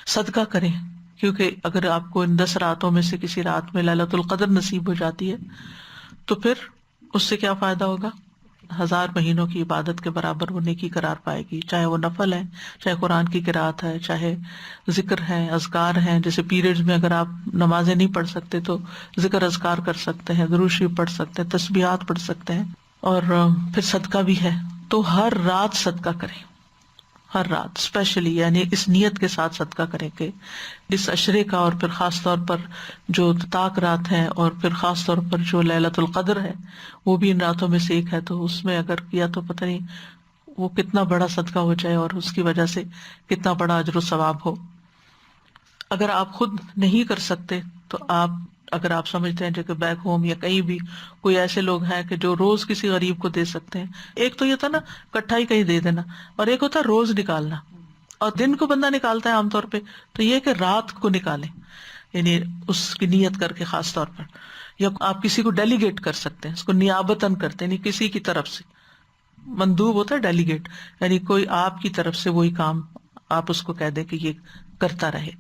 صدقہ کریں، کیونکہ اگر آپ کو ان 10 راتوں میں سے کسی رات میں لیلۃ القدر نصیب ہو جاتی ہے تو پھر اس سے کیا فائدہ ہوگا؟ 1000 مہینوں کی عبادت کے برابر وہ نیکی قرار پائے گی، چاہے وہ نفل ہے، چاہے قرآن کی قرات ہے، چاہے ذکر ہے، اذکار ہیں. جیسے پیریڈز میں اگر آپ نمازیں نہیں پڑھ سکتے تو ذکر اذکار کر سکتے ہیں، درود شریف پڑھ سکتے ہیں، تسبیحات پڑھ سکتے ہیں. اور پھر صدقہ بھی ہے، تو ہر رات صدقہ کریں، ہر رات اسپیشلی، یعنی اس نیت کے ساتھ صدقہ کریں کہ اس عشرے کا، اور پھر خاص طور پر جو طاق رات ہے، اور پھر خاص طور پر جو لیلۃ القدر ہے وہ بھی ان راتوں میں سے ایک ہے. تو اس میں اگر کیا تو پتہ نہیں وہ کتنا بڑا صدقہ ہو جائے اور اس کی وجہ سے کتنا بڑا اجر و ثواب ہو. اگر آپ خود نہیں کر سکتے تو اگر آپ سمجھتے ہیں جو کہ بیک ہوم یا کہیں بھی کوئی ایسے لوگ ہیں کہ جو روز کسی غریب کو دے سکتے ہیں. ایک تو یہ تھا نا کٹھا ہی کہیں دے دینا، اور ایک ہوتا ہے روز نکالنا. اور دن کو بندہ نکالتا ہے عام طور پہ، تو یہ کہ رات کو نکالیں، یعنی اس کی نیت کر کے خاص طور پر. یا آپ کسی کو ڈیلیگیٹ کر سکتے ہیں، اس کو نیابتاً کرتے ہیں، یعنی کسی کی طرف سے. مندوب ہوتا ہے ڈیلیگیٹ، یعنی کوئی آپ کی طرف سے وہی کام آپ اس کو کہہ دیں کہ یہ کرتا رہے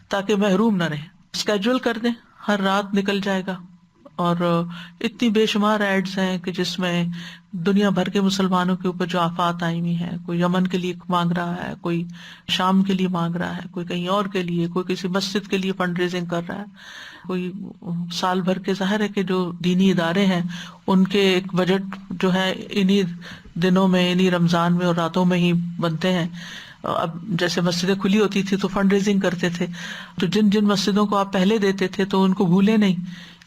تاکہ محروم نہ رہے. اسکیجول کر دیں، ہر رات نکل جائے گا. اور اتنی بے شمار ایڈز ہیں کہ جس میں دنیا بھر کے مسلمانوں کے اوپر جو آفات آئی ہوئی ہیں، کوئی یمن کے لیے مانگ رہا ہے، کوئی شام کے لیے مانگ رہا ہے، کوئی کہیں اور کے لیے، کوئی کسی مسجد کے لیے فنڈ ریزنگ کر رہا ہے، کوئی سال بھر کے. ظاہر ہے کہ جو دینی ادارے ہیں ان کے ایک بجٹ جو ہے انہی دنوں میں، انہی رمضان میں اور راتوں میں ہی بنتے ہیں. اب جیسے مسجدیں کھلی ہوتی تھی تو فنڈ ریزنگ کرتے تھے، تو جن جن مسجدوں کو آپ پہلے دیتے تھے تو ان کو بھولے نہیں،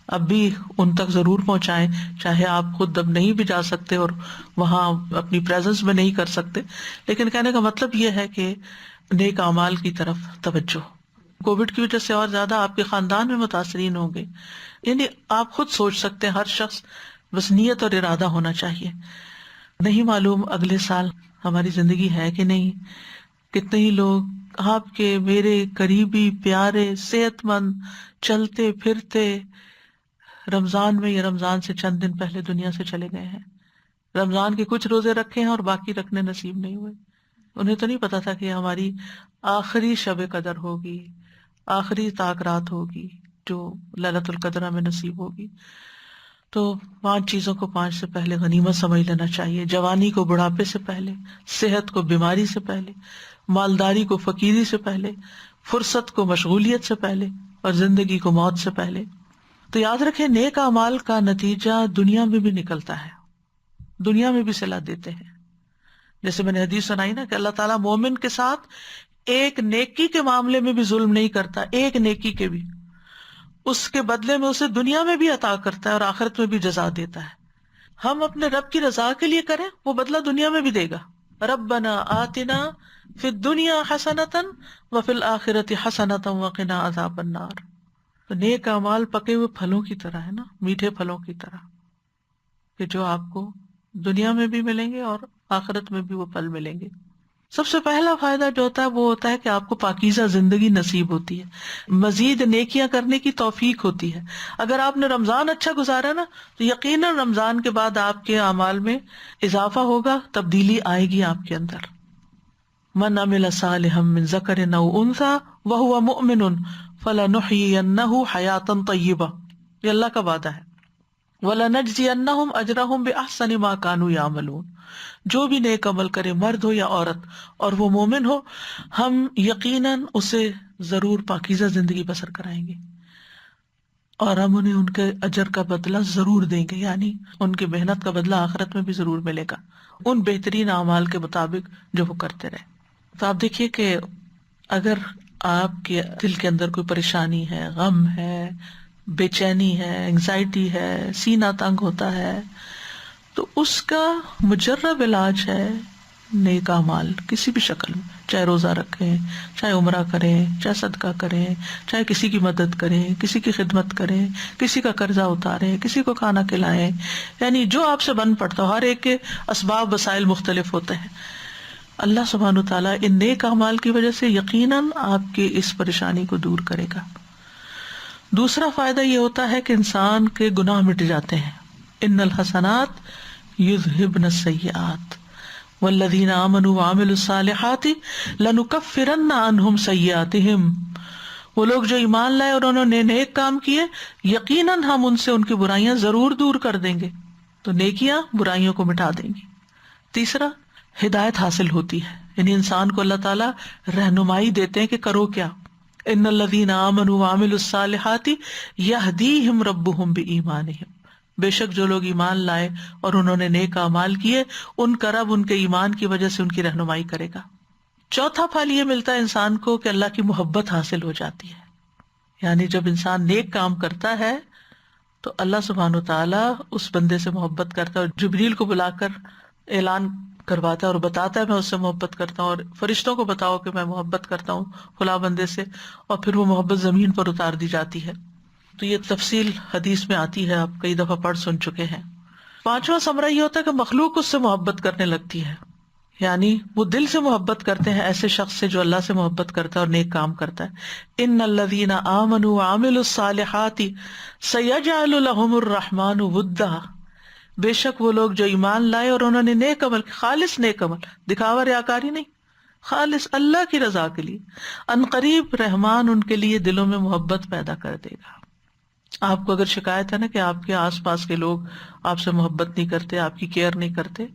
اب بھی ان تک ضرور پہنچائیں. چاہے آپ خود اب نہیں بھی جا سکتے اور وہاں اپنی پریزنس میں نہیں کر سکتے، لیکن کہنے کا مطلب یہ ہے کہ نیک اعمال کی طرف توجہ. کووڈ کی وجہ سے اور زیادہ آپ کے خاندان میں متاثرین ہوں گے، یعنی آپ خود سوچ سکتے ہیں. ہر شخص بس نیت اور ارادہ ہونا چاہیے. نہیں معلوم اگلے سال ہماری زندگی ہے کہ نہیں. کتنے ہی لوگ آپ کے، میرے قریبی پیارے، صحت مند، چلتے پھرتے، رمضان میں یا رمضان سے چند دن پہلے دنیا سے چلے گئے ہیں. رمضان کے کچھ روزے رکھے ہیں اور باقی رکھنے نصیب نہیں ہوئے. انہیں تو نہیں پتا تھا کہ ہماری آخری شب قدر ہوگی، آخری طاق رات ہوگی. جو ليلۃ القدر میں نصیب ہوگی. تو 5 چیزوں کو 5 سے پہلے غنیمت سمجھ لینا چاہیے. جوانی کو بڑھاپے سے پہلے، صحت کو بیماری سے پہلے، مالداری کو فقیری سے پہلے، فرصت کو مشغولیت سے پہلے، اور زندگی کو موت سے پہلے. تو یاد رکھیں نیک اعمال کا نتیجہ دنیا میں بھی نکلتا ہے، دنیا میں بھی صلہ دیتے ہیں. جیسے میں نے حدیث سنائی نا کہ اللہ تعالیٰ مومن کے ساتھ ایک نیکی کے معاملے میں بھی ظلم نہیں کرتا، ایک نیکی کے بھی اس کے بدلے میں اسے دنیا میں بھی عطا کرتا ہے اور آخرت میں بھی جزا دیتا ہے. ہم اپنے رب کی رضا کے لیے کریں، وہ بدلہ دنیا میں بھی دے گا. ربنا آتنا فی الدنیا حسنۃ وفی الآخرۃ حسنۃ وقنا عذاب النار. تو نیک اعمال پکے ہوئے پھلوں کی طرح ہے نا، میٹھے پھلوں کی طرح، کہ جو آپ کو دنیا میں بھی ملیں گے اور آخرت میں بھی وہ پھل ملیں گے. سب سے پہلا فائدہ جو ہوتا ہے وہ ہوتا ہے کہ آپ کو پاکیزہ زندگی نصیب ہوتی ہے، مزید نیکیاں کرنے کی توفیق ہوتی ہے. اگر آپ نے رمضان اچھا گزارا نا تو یقیناً رمضان کے بعد آپ کے اعمال میں اضافہ ہوگا، تبدیلی آئے گی آپ کے اندر. من عمل صالحا من ذکر او انثی وہو مؤمن فلنحیینہ حیاتا طیبہ، یہ اللہ کا وعدہ ہے. وَلَنَجْزِيَنَّهُمْ أَجْرَهُمْ بِأَحْسَنِ مَا كَانُوا يَعْمَلُونَ. جو بھی نیک عمل کرے، مرد ہو یا عورت، اور وہ مومن ہو، ہم یقیناً اسے ضرور پاکیزہ زندگی بسر کرائیں گے اور ہم انہیں ان کے اجر کا بدلہ ضرور دیں گے، یعنی ان کی محنت کا بدلہ آخرت میں بھی ضرور ملے گا ان بہترین اعمال کے مطابق جو وہ کرتے رہے. تو آپ دیکھیے کہ اگر آپ کے دل کے اندر کوئی پریشانی ہے، غم ہے، بے چینی ہے، انگزائٹی ہے، سینہ تنگ ہوتا ہے، تو اس کا مجرب علاج ہے نیک اعمال کسی بھی شکل میں. چاہے روزہ رکھیں، چاہے عمرہ کریں، چاہے صدقہ کریں، چاہے کسی کی مدد کریں، کسی کی خدمت کریں، کسی کا قرضہ اتاریں، کسی کو کھانا کھلائیں، یعنی جو آپ سے بن پڑتا ہو. ہر ایک کے اسباب وسائل مختلف ہوتے ہیں. اللہ سبحانہ تعالیٰ ان نیک اعمال کی وجہ سے یقیناً آپ کی اس پریشانی کو دور کرے گا. دوسرا فائدہ یہ ہوتا ہے کہ انسان کے گناہ مٹ جاتے ہیں. ان الحسنات یذہبن السیئات والذین آمنوا وعملوا الصالحات لنکفرن عنہم سیئاتہم. وہ لوگ جو ایمان لائے اور انہوں نے نیک کام کیے، یقیناً ہم ان سے ان کی برائیاں ضرور دور کر دیں گے. تو نیکیاں برائیوں کو مٹا دیں گی. تیسرا، ہدایت حاصل ہوتی ہے، یعنی انسان کو اللہ تعالیٰ رہنمائی دیتے ہیں کہ کرو کیا. ان الذین آمنوا وعملوا الصالحات یہدیہم ربہم بایمانہم. بے شک جو لوگ ایمان لائے اور انہوں نے نیک اعمال کیے، ان کا رب ان کے ایمان کی وجہ سے ان کی رہنمائی کرے گا. چوتھا پھل یہ ملتا ہے انسان کو کہ اللہ کی محبت حاصل ہو جاتی ہے. یعنی جب انسان نیک کام کرتا ہے تو اللہ سبحانہ و تعالیٰ اس بندے سے محبت کرتا ہے، اور جبریل کو بلا کر اعلان کرواتا ہے اور بتاتا ہے میں اس سے محبت کرتا ہوں، اور فرشتوں کو بتاؤ کہ میں محبت کرتا ہوں فلاں بندے سے، اور پھر وہ محبت زمین پر اتار دی جاتی ہے. تو یہ تفصیل حدیث میں آتی ہے، آپ کئی دفعہ پڑھ سن چکے ہیں. پانچواں ثمرہ یہ ہوتا ہے کہ مخلوق اس سے محبت کرنے لگتی ہے، یعنی وہ دل سے محبت کرتے ہیں ایسے شخص سے جو اللہ سے محبت کرتا ہے اور نیک کام کرتا ہے. ان الذین آمنوا وعملوا الصالحات سیجعل لهم الرحمن ودا. بے شک وہ لوگ جو ایمان لائے اور انہوں نے نیک عمل، خالص نیک عمل، دکھاوا ریاکاری نہیں، خالص اللہ کی رضا کے لیے، ان قریب رحمان ان کے لیے دلوں میں محبت پیدا کر دے گا. آپ کو اگر شکایت ہے نا کہ آپ کے آس پاس کے لوگ آپ سے محبت نہیں کرتے، آپ کی کیئر نہیں کرتے،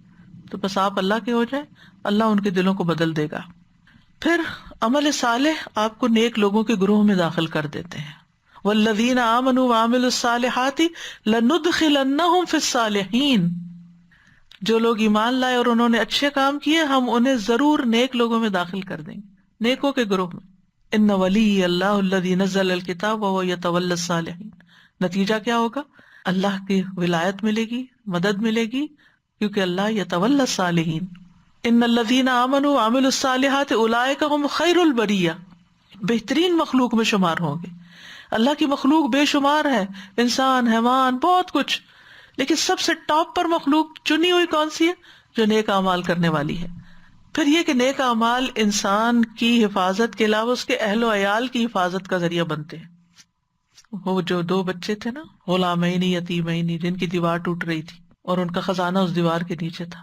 تو بس آپ اللہ کے ہو جائیں، اللہ ان کے دلوں کو بدل دے گا. پھر عمل صالح آپ کو نیک لوگوں کے گروہ میں داخل کر دیتے ہیں. والذین آمنوا وعملوا الصالحات لندخلنہم فی الصالحین. جو لوگ ایمان لائے اور انہوں نے اچھے کام کیے، ہم انہیں ضرور نیک لوگوں میں داخل کر دیں گے، نیکوں کے گروہ میں. ان ولی اللہ الذی نزل الکتاب وہو یتولی الصالحین. نتیجہ کیا ہوگا؟ اللہ کی ولایت ملے گی، مدد ملے گی، کیونکہ اللہ یتولی الصالحین. ان الذین آمنوا وعملوا الصالحات اولئک هم خیر البریہ. بہترین مخلوق میں شمار ہوں گے. اللہ کی مخلوق بے شمار ہے، انسان، حیوان، بہت کچھ، لیکن سب سے ٹاپ پر مخلوق چنی ہوئی کون سی ہے؟ جو نیک اعمال کرنے والی ہے. پھر یہ کہ نیک اعمال انسان کی حفاظت کے علاوہ اس کے اہل و عیال کی حفاظت کا ذریعہ بنتے ہیں. وہ جو 2 بچے تھے نا، غلامین یتیمین، جن کی دیوار ٹوٹ رہی تھی اور ان کا خزانہ اس دیوار کے نیچے تھا،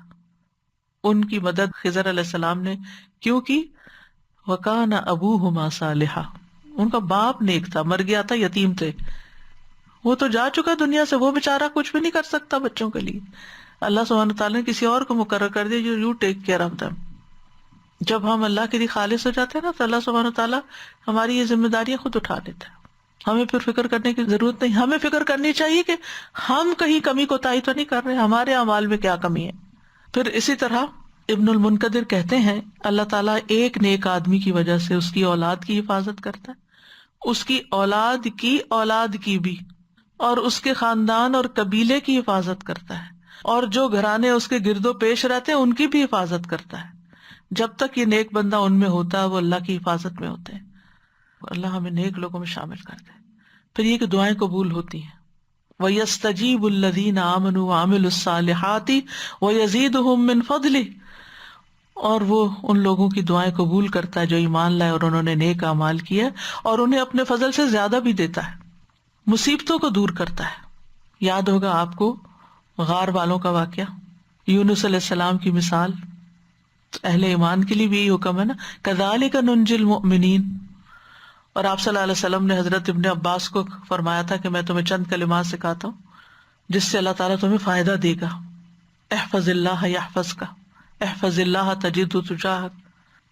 ان کی مدد خضر علیہ السلام نے کیوں کی؟ وَكَانَ أَبُوهُمَا صَالِحًا. ان کا باپ نیک تھا، مر گیا تھا، یتیم تھے، وہ تو جا چکا دنیا سے، وہ بیچارہ کچھ بھی نہیں کر سکتا بچوں کے لیے. اللہ سبحانہ تعالیٰ نے کسی اور کو مقرر کر دیا جو you take care of them. جب ہم اللہ کے لیے خالص ہو جاتے ہیں نا تو اللہ سبحانہ تعالیٰ ہماری یہ ذمہ داریاں خود اٹھا لیتا ہے. ہمیں پھر فکر کرنے کی ضرورت نہیں. ہمیں فکر کرنی چاہیے کہ ہم کہیں کمی کوتاہی تو نہیں کر رہے، ہمارے اعمال میں کیا کمی ہے. پھر اسی طرح ابن المنقدر کہتے ہیں اللہ تعالیٰ ایک نیک آدمی کی وجہ سے اس کی اولاد کی حفاظت کرتا ہے، اس کی اولاد کی بھی، اور اس کے خاندان اور قبیلے کی حفاظت کرتا ہے، اور جو گھرانے اس کے گرد و پیش رہتے ہیں ان کی بھی حفاظت کرتا ہے. جب تک یہ نیک بندہ ان میں ہوتا ہے وہ اللہ کی حفاظت میں ہوتے ہیں. اللہ ہمیں نیک لوگوں میں شامل کر دے. پھر یہ کہ دعائیں قبول ہوتی ہیں. وَيَسْتَجِيبُ الَّذِينَ آمَنُوا وَعَمِلُوا الصَّالِحَاتِ وَيَزِيدُهُم مِّن فَضْلِهِ، اور وہ ان لوگوں کی دعائیں قبول کرتا ہے جو ایمان لائے اور انہوں نے نیک اعمال کیا، اور انہیں اپنے فضل سے زیادہ بھی دیتا ہے. مصیبتوں کو دور کرتا ہے. یاد ہوگا آپ کو غار والوں کا واقعہ، یونس علیہ السلام کی مثال. اہل ایمان کے لیے بھی یہی حکم ہے نا، كَذَلِكَ نُنْجِي الْمُؤْمِنِينَ. اور آپ صلی اللہ علیہ وسلم نے حضرت ابن عباس کو فرمایا تھا کہ میں تمہیں چند کلمات سکھاتا ہوں جس سے اللہ تعالیٰ تمہیں فائدہ دے گا. احفظ اللہ یحفظک، احفظ اللہ تجدہ تجاہک.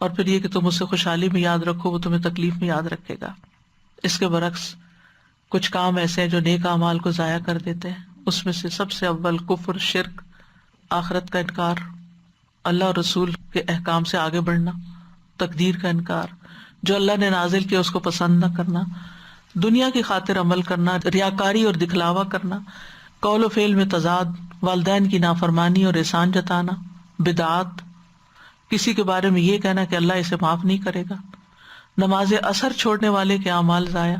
اور پھر یہ کہ تم اسے خوشحالی میں یاد رکھو، وہ تمہیں تکلیف میں یاد رکھے گا. اس کے برعکس کچھ کام ایسے ہیں جو نیک اعمال کو ضائع کر دیتے ہیں. اس میں سے سب سے اول کفر، شرک، آخرت کا انکار، اللہ اور رسول کے احکام سے آگے بڑھنا، تقدیر کا انکار، جو اللہ نے نازل کیا اس کو پسند نہ کرنا، دنیا کی خاطر عمل کرنا، ریاکاری اور دکھلاوا کرنا، قول و فعل میں تضاد، والدین کی نافرمانی اور احسان جتانا، بدعات، کسی کے بارے میں یہ کہنا کہ اللہ اسے معاف نہیں کرے گا، نماز اثر چھوڑنے والے کے اعمال ضائع،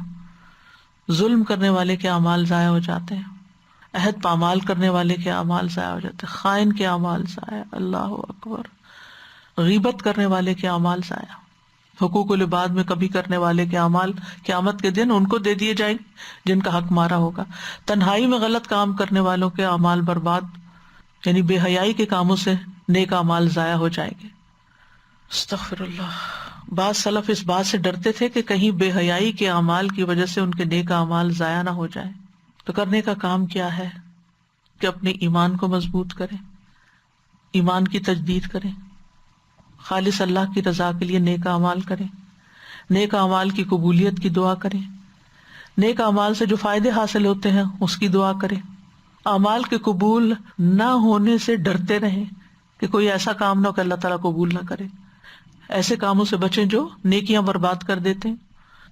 ظلم کرنے والے کے اعمال ضائع ہو جاتے ہیں، عہد پامال کرنے والے کے اعمال ضائع ہو جاتے ہیں، خائن کے اعمال ضائع، اللہ اکبر، غیبت کرنے والے کے اعمال ضائع، حقوق العباد میں کبھی کرنے والے کے اعمال قیامت کے دن ان کو دے دیے جائیں گے جن کا حق مارا ہوگا، تنہائی میں غلط کام کرنے والوں کے اعمال برباد، یعنی بے حیائی کے کاموں سے نیک اعمال ضائع ہو جائیں گے. استغفر اللہ. بعض سلف اس بات سے ڈرتے تھے کہ کہیں بے حیائی کے اعمال کی وجہ سے ان کے نیک اعمال ضائع نہ ہو جائیں. تو کرنے کا کام کیا ہے کہ اپنے ایمان کو مضبوط کریں، ایمان کی تجدید کریں، خالص اللہ کی رضا کے لیے نیک اعمال کریں، نیک اعمال کی قبولیت کی دعا کریں، نیک اعمال سے جو فائدے حاصل ہوتے ہیں اس کی دعا کریں، اعمال کے قبول نہ ہونے سے ڈرتے رہیں کہ کوئی ایسا کام نہ ہو کہ اللہ تعالیٰ قبول نہ کرے. ایسے کاموں سے بچیں جو نیکیاں برباد کر دیتے ہیں.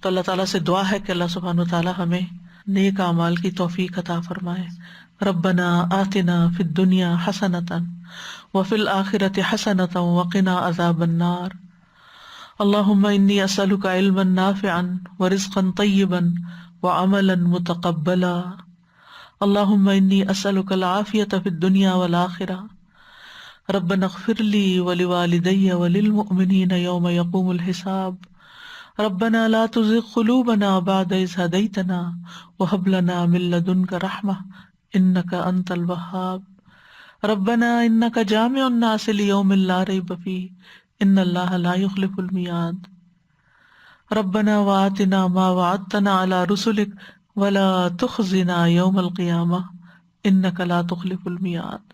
تو اللہ تعالیٰ سے دعا ہے کہ اللہ سبحانہ وتعالیٰ ہمیں نیک اعمال کی توفیق عطا فرمائے. ربنا آتنا فی الدنیا حسنۃ وفی الآخرۃ حسنۃ وقنا عذاب النار. اللہم انی اسألک علما نافعا ورزقا طیبا وعملا متقبلا. اللہم انی اسألک العافیۃ فی الدنیا والآخرہ. ربنا اغفر لی ولوالدی وللمؤمنین یوم یقوم الحساب. ربنا لا تزغ قلوبنا بعد اذ ہدیتنا وہب لنا من لدنک رحمہ انک انت الوہاب. ربنا انک جامع الناس لیوم لا ریب فیہ ان اللہ لا یخلف المیعاد. ربنا وآتنا ما وعدتنا علی رسلک ولا تخزنا یوم القیامہ انک لا تخلف المیعاد.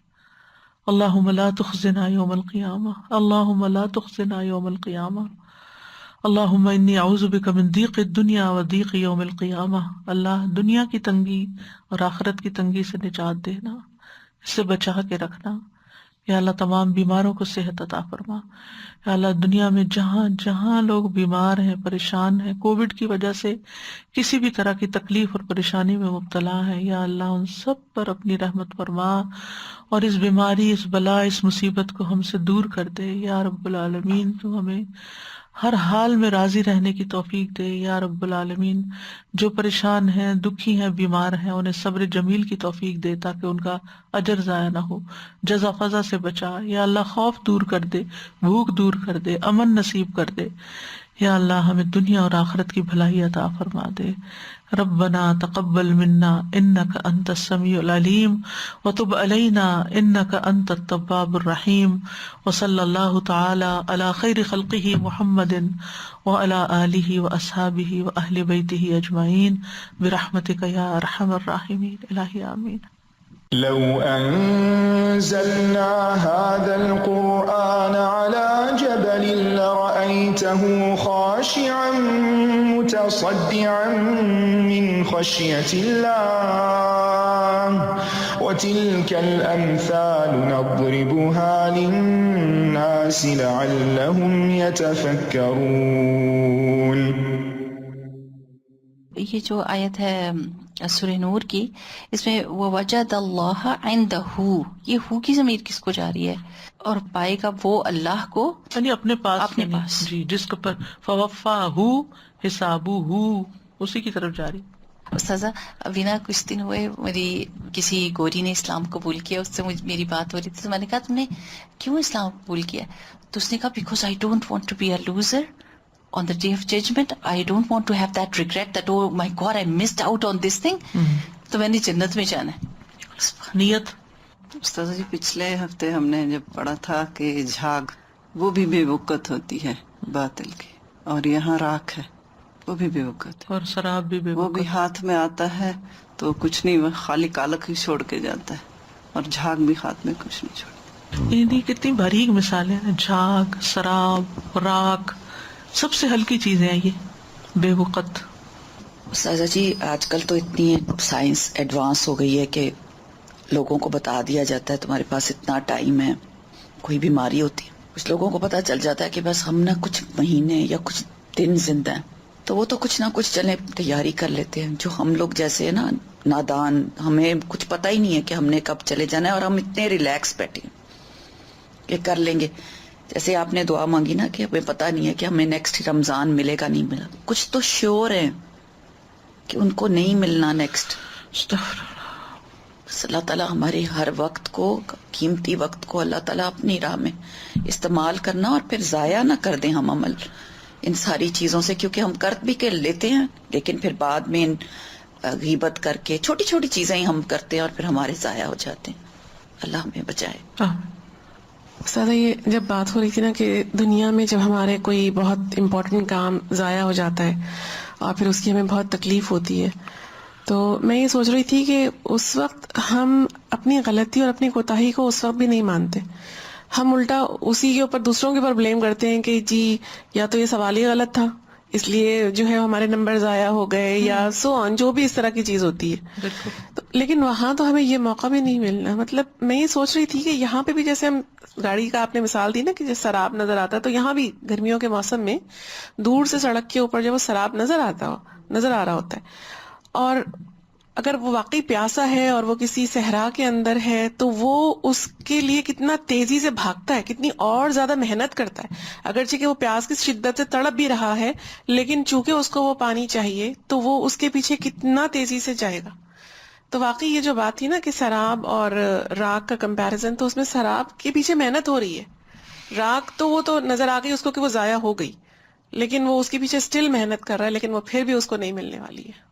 اللہم لا تخزنا یوم القیامہ، اللہم لا تخزنا یوم القیامہ. اللہم انی اعوذ بک من ضیق الدنیا و ضیق یوم القیامہ. اللہ دنیا کی تنگی اور آخرت کی تنگی سے نجات دینا، اس سے بچا کے رکھنا. یا اللہ تمام بیماروں کو صحت عطا فرما. یا اللہ دنیا میں جہاں جہاں لوگ بیمار ہیں، پریشان ہیں، کووڈ کی وجہ سے کسی بھی طرح کی تکلیف اور پریشانی میں مبتلا ہیں، یا اللہ ان سب پر اپنی رحمت فرما اور اس بیماری، اس بلا، اس مصیبت کو ہم سے دور کر دے. یا رب العالمین تو ہمیں ہر حال میں راضی رہنے کی توفیق دے. یا رب العالمین جو پریشان ہیں، دکھی ہیں، بیمار ہیں، انہیں صبر جمیل کی توفیق دے تاکہ ان کا اجر ضائع نہ ہو. جزا فضا سے بچا. یا اللہ خوف دور کر دے، بھوک دور کر دے، امن نصیب کر دے. یا اللہ ہمیں دنیا اور آخرت کی بھلائی عطا فرما دے. ربنا تقبل منا انک انت السمیع العلیم وتب علینا انک انت التواب الرحیم. وصلی اللہ تعالی علی خیر خلقہ محمد وعلی آلہ واصحابہ واہل بیتہ اجمعین برحمتک یا ارحم الراحمین. الہی آمین. لو أنزلنا هذا القرآن على جبل لرأيته خاشعا متصدعا من خشية الله وتلك الأمثال نضربها للناس لعلهم يتفكرون. یہ جو آیت ہے سورہ نور کی، اس میں وَوَجَدَ اللَّهَ عِندَهُ، یہ ہو کی ضمیر کس کو جا رہی ہے؟ اور پائے گا وہ اللہ کو، یعنی اپنے پاس، اپنے پاس. جی، جس کے پر فوفاہ حسابہ اسی کی طرف جاری. استاذہ وینا کچھ دن ہوئے میری کسی گوری نے اسلام قبول کیا، اس سے میری بات ہو رہی تھی، تو میں نے کہا تم نے کیوں اسلام قبول کیا؟ تو اس نے کہا because I don't want to be a loser on the day of judgment. I don't want to have that regret that oh my God I missed out on this thing. تو میں نے جنت میں جانا ہے. نیت. استاذ جی پچھلے ہفتے ہم نے جب پڑھا تھا کہ جھاگ وہ بھی بے وقت ہوتی ہے باطل کی، اور یہاں راکھ ہے وہ بھی بے وقت ہے، اور شراب بھی بے وہ بھی ہاتھ میں آتا ہے تو کچھ نہیں، وہ خالی کالک ہی چھوڑ کے جاتا ہے، اور جھاگ بھی ہاتھ میں کچھ نہیں چھوڑ. یہ کتنی باریک مثالیں ہیں. جھاگ، شراب، راکھ، سب سے ہلکی چیزیں ہیں یہ بے وقت. استاذہ جی آج کل تو اتنی سائنس ایڈوانس ہو گئی ہے کہ لوگوں کو بتا دیا جاتا ہے تمہارے پاس اتنا ٹائم ہے. کوئی بیماری ہوتی ہے کچھ لوگوں کو پتا چل جاتا ہے کہ بس ہم نہ کچھ مہینے یا کچھ دن زندہ ہیں، تو وہ تو کچھ نہ کچھ چلیں تیاری کر لیتے ہیں. جو ہم لوگ جیسے نا نادان، ہمیں کچھ پتہ ہی نہیں ہے کہ ہم نے کب چلے جانا ہے، اور ہم اتنے ریلیکس بیٹھے ہیں کہ کر لیں گے. جیسے آپ نے دعا مانگی نا کہ ہمیں پتہ نہیں ہے کہ ہمیں نیکسٹ رمضان ملے گا نہیں ملا، کچھ تو شیور ہیں کہ ان کو نہیں ملنا نیکسٹ. اللہ تعالیٰ ہمارے ہر وقت کو، قیمتی وقت کو اللہ تعالیٰ اپنی راہ میں استعمال کرنا، اور پھر ضائع نہ کر دیں ہم عمل ان ساری چیزوں سے، کیونکہ ہم کر بھی کے لیتے ہیں لیکن پھر بعد میں غیبت کر کے چھوٹی چھوٹی چیزیں ہی ہم کرتے ہیں اور پھر ہمارے ضائع ہو جاتے ہیں. اللہ ہمیں بچائے. استاد یہ جب بات ہو رہی تھی نا کہ دنیا میں جب ہمارے کوئی بہت امپورٹنٹ کام ضائع ہو جاتا ہے اور پھر اس کی ہمیں بہت تکلیف ہوتی ہے، تو میں یہ سوچ رہی تھی کہ اس وقت ہم اپنی غلطی اور اپنی کوتاہی کو اس وقت بھی نہیں مانتے، ہم الٹا اسی کے اوپر دوسروں کے اوپر بلیم کرتے ہیں کہ جی یا تو یہ سوال ہی غلط تھا اس لیے جو ہے ہمارے نمبر ضائع ہو گئے، یا سو آن جو بھی اس طرح کی چیز ہوتی ہے. تو لیکن وہاں تو ہمیں یہ موقع بھی نہیں ملنا. مطلب میں یہ سوچ رہی تھی کہ یہاں پہ بھی جیسے ہم گاڑی کا آپ نے مثال دی نا کہ جیسے سراب نظر آتا ہے، تو یہاں بھی گرمیوں کے موسم میں دور سے سڑک کے اوپر جب وہ سراب نظر آ رہا ہوتا ہے، اور اگر وہ واقعی پیاسا ہے اور وہ کسی صحرا کے اندر ہے تو وہ اس کے لیے کتنا تیزی سے بھاگتا ہے، کتنی اور زیادہ محنت کرتا ہے، اگرچہ کہ وہ پیاس کی شدت سے تڑپ بھی رہا ہے لیکن چونکہ اس کو وہ پانی چاہیے تو وہ اس کے پیچھے کتنا تیزی سے جائے گا. تو واقعی یہ جو بات تھی نا کہ سراب اور راکھ کا کمپیریزن، تو اس میں سراب کے پیچھے محنت ہو رہی ہے، راکھ تو وہ تو نظر آ گئی اس کو کہ وہ ضائع ہو گئی، لیکن وہ اس کے پیچھے اسٹل محنت کر رہا ہے، لیکن وہ پھر بھی اس کو نہیں ملنے والی ہے.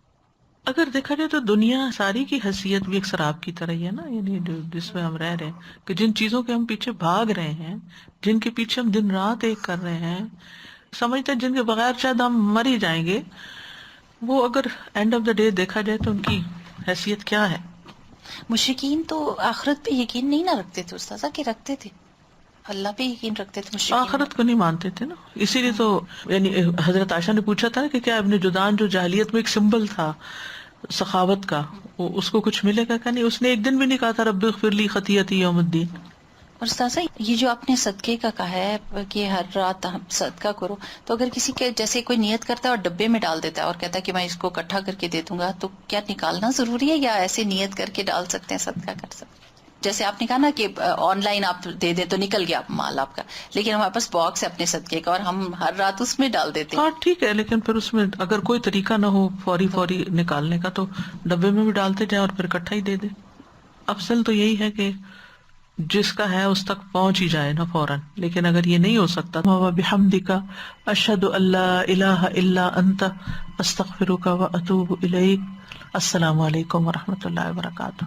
اگر دیکھا جائے تو دنیا ساری کی حیثیت بھی ایک سراب کی طرح ہی ہے نا، یعنی جس میں ہم رہ رہے ہیں، کہ جن چیزوں کے ہم پیچھے بھاگ رہے ہیں، جن کے پیچھے ہم دن رات ایک کر رہے ہیں، سمجھتے ہیں جن کے بغیر شاید ہم مر ہی جائیں گے، وہ اگر اینڈ آف دا ڈے دیکھا جائے تو ان کی حیثیت کیا ہے. مشرکین تو آخرت پہ یقین نہیں نہ رکھتے تھے استاذہ، کہ رکھتے تھے، اللہ پہ یقین رکھتے تھے مشرکین. آخرت کو نہیں مانتے تھے نا، اسی لیے تو یعنی حضرت عائشہ نے پوچھا تھا کہ کیا ابن جدعان جو جاہلیت میں ایک سمبل تھا سخاوت کا، وہ اس کو کچھ ملے گا کہ نہیں؟ اس نے ایک دن بھی نہیں کہا تھا رب اغفر لی خطیئتی یوم الدین. اور استاذہ یہ جو آپ نے صدقے کا کہا ہے کہ ہر رات صدقہ کرو، تو اگر کسی کے جیسے کوئی نیت کرتا ہے اور ڈبے میں ڈال دیتا ہے اور کہتا ہے کہ میں اس کو اکٹھا کر کے دے دوں گا، تو کیا نکالنا ضروری ہے یا ایسے نیت کر کے ڈال سکتے ہیں، صدقہ کر سکتے ہیں؟ جیسے آپ نے کہا نا کہ آن لائن آپ دے دیں تو نکل گیا مال آپ کا، لیکن ہمارے پاس باکس ہے اپنے صدقے کا اور ہم ہر رات اس میں ڈال دیتے ہیں. ہاں ٹھیک ہے، لیکن پھر اس میں اگر کوئی طریقہ نہ ہو فوری نکالنے کا تو ڈبے میں بھی ڈالتے جائیں اور پھر اکٹھا ہی دے دیں. افضل تو یہی ہے کہ جس کا ہے اس تک پہنچ ہی جائے نا فوراً. لیکن اگر یہ نہیں ہو سکتا وبحمدک اشہد ان لا الہ الا انت استغفرک واتوب الیک. السلام علیکم ورحمۃ اللہ وبرکاتہ.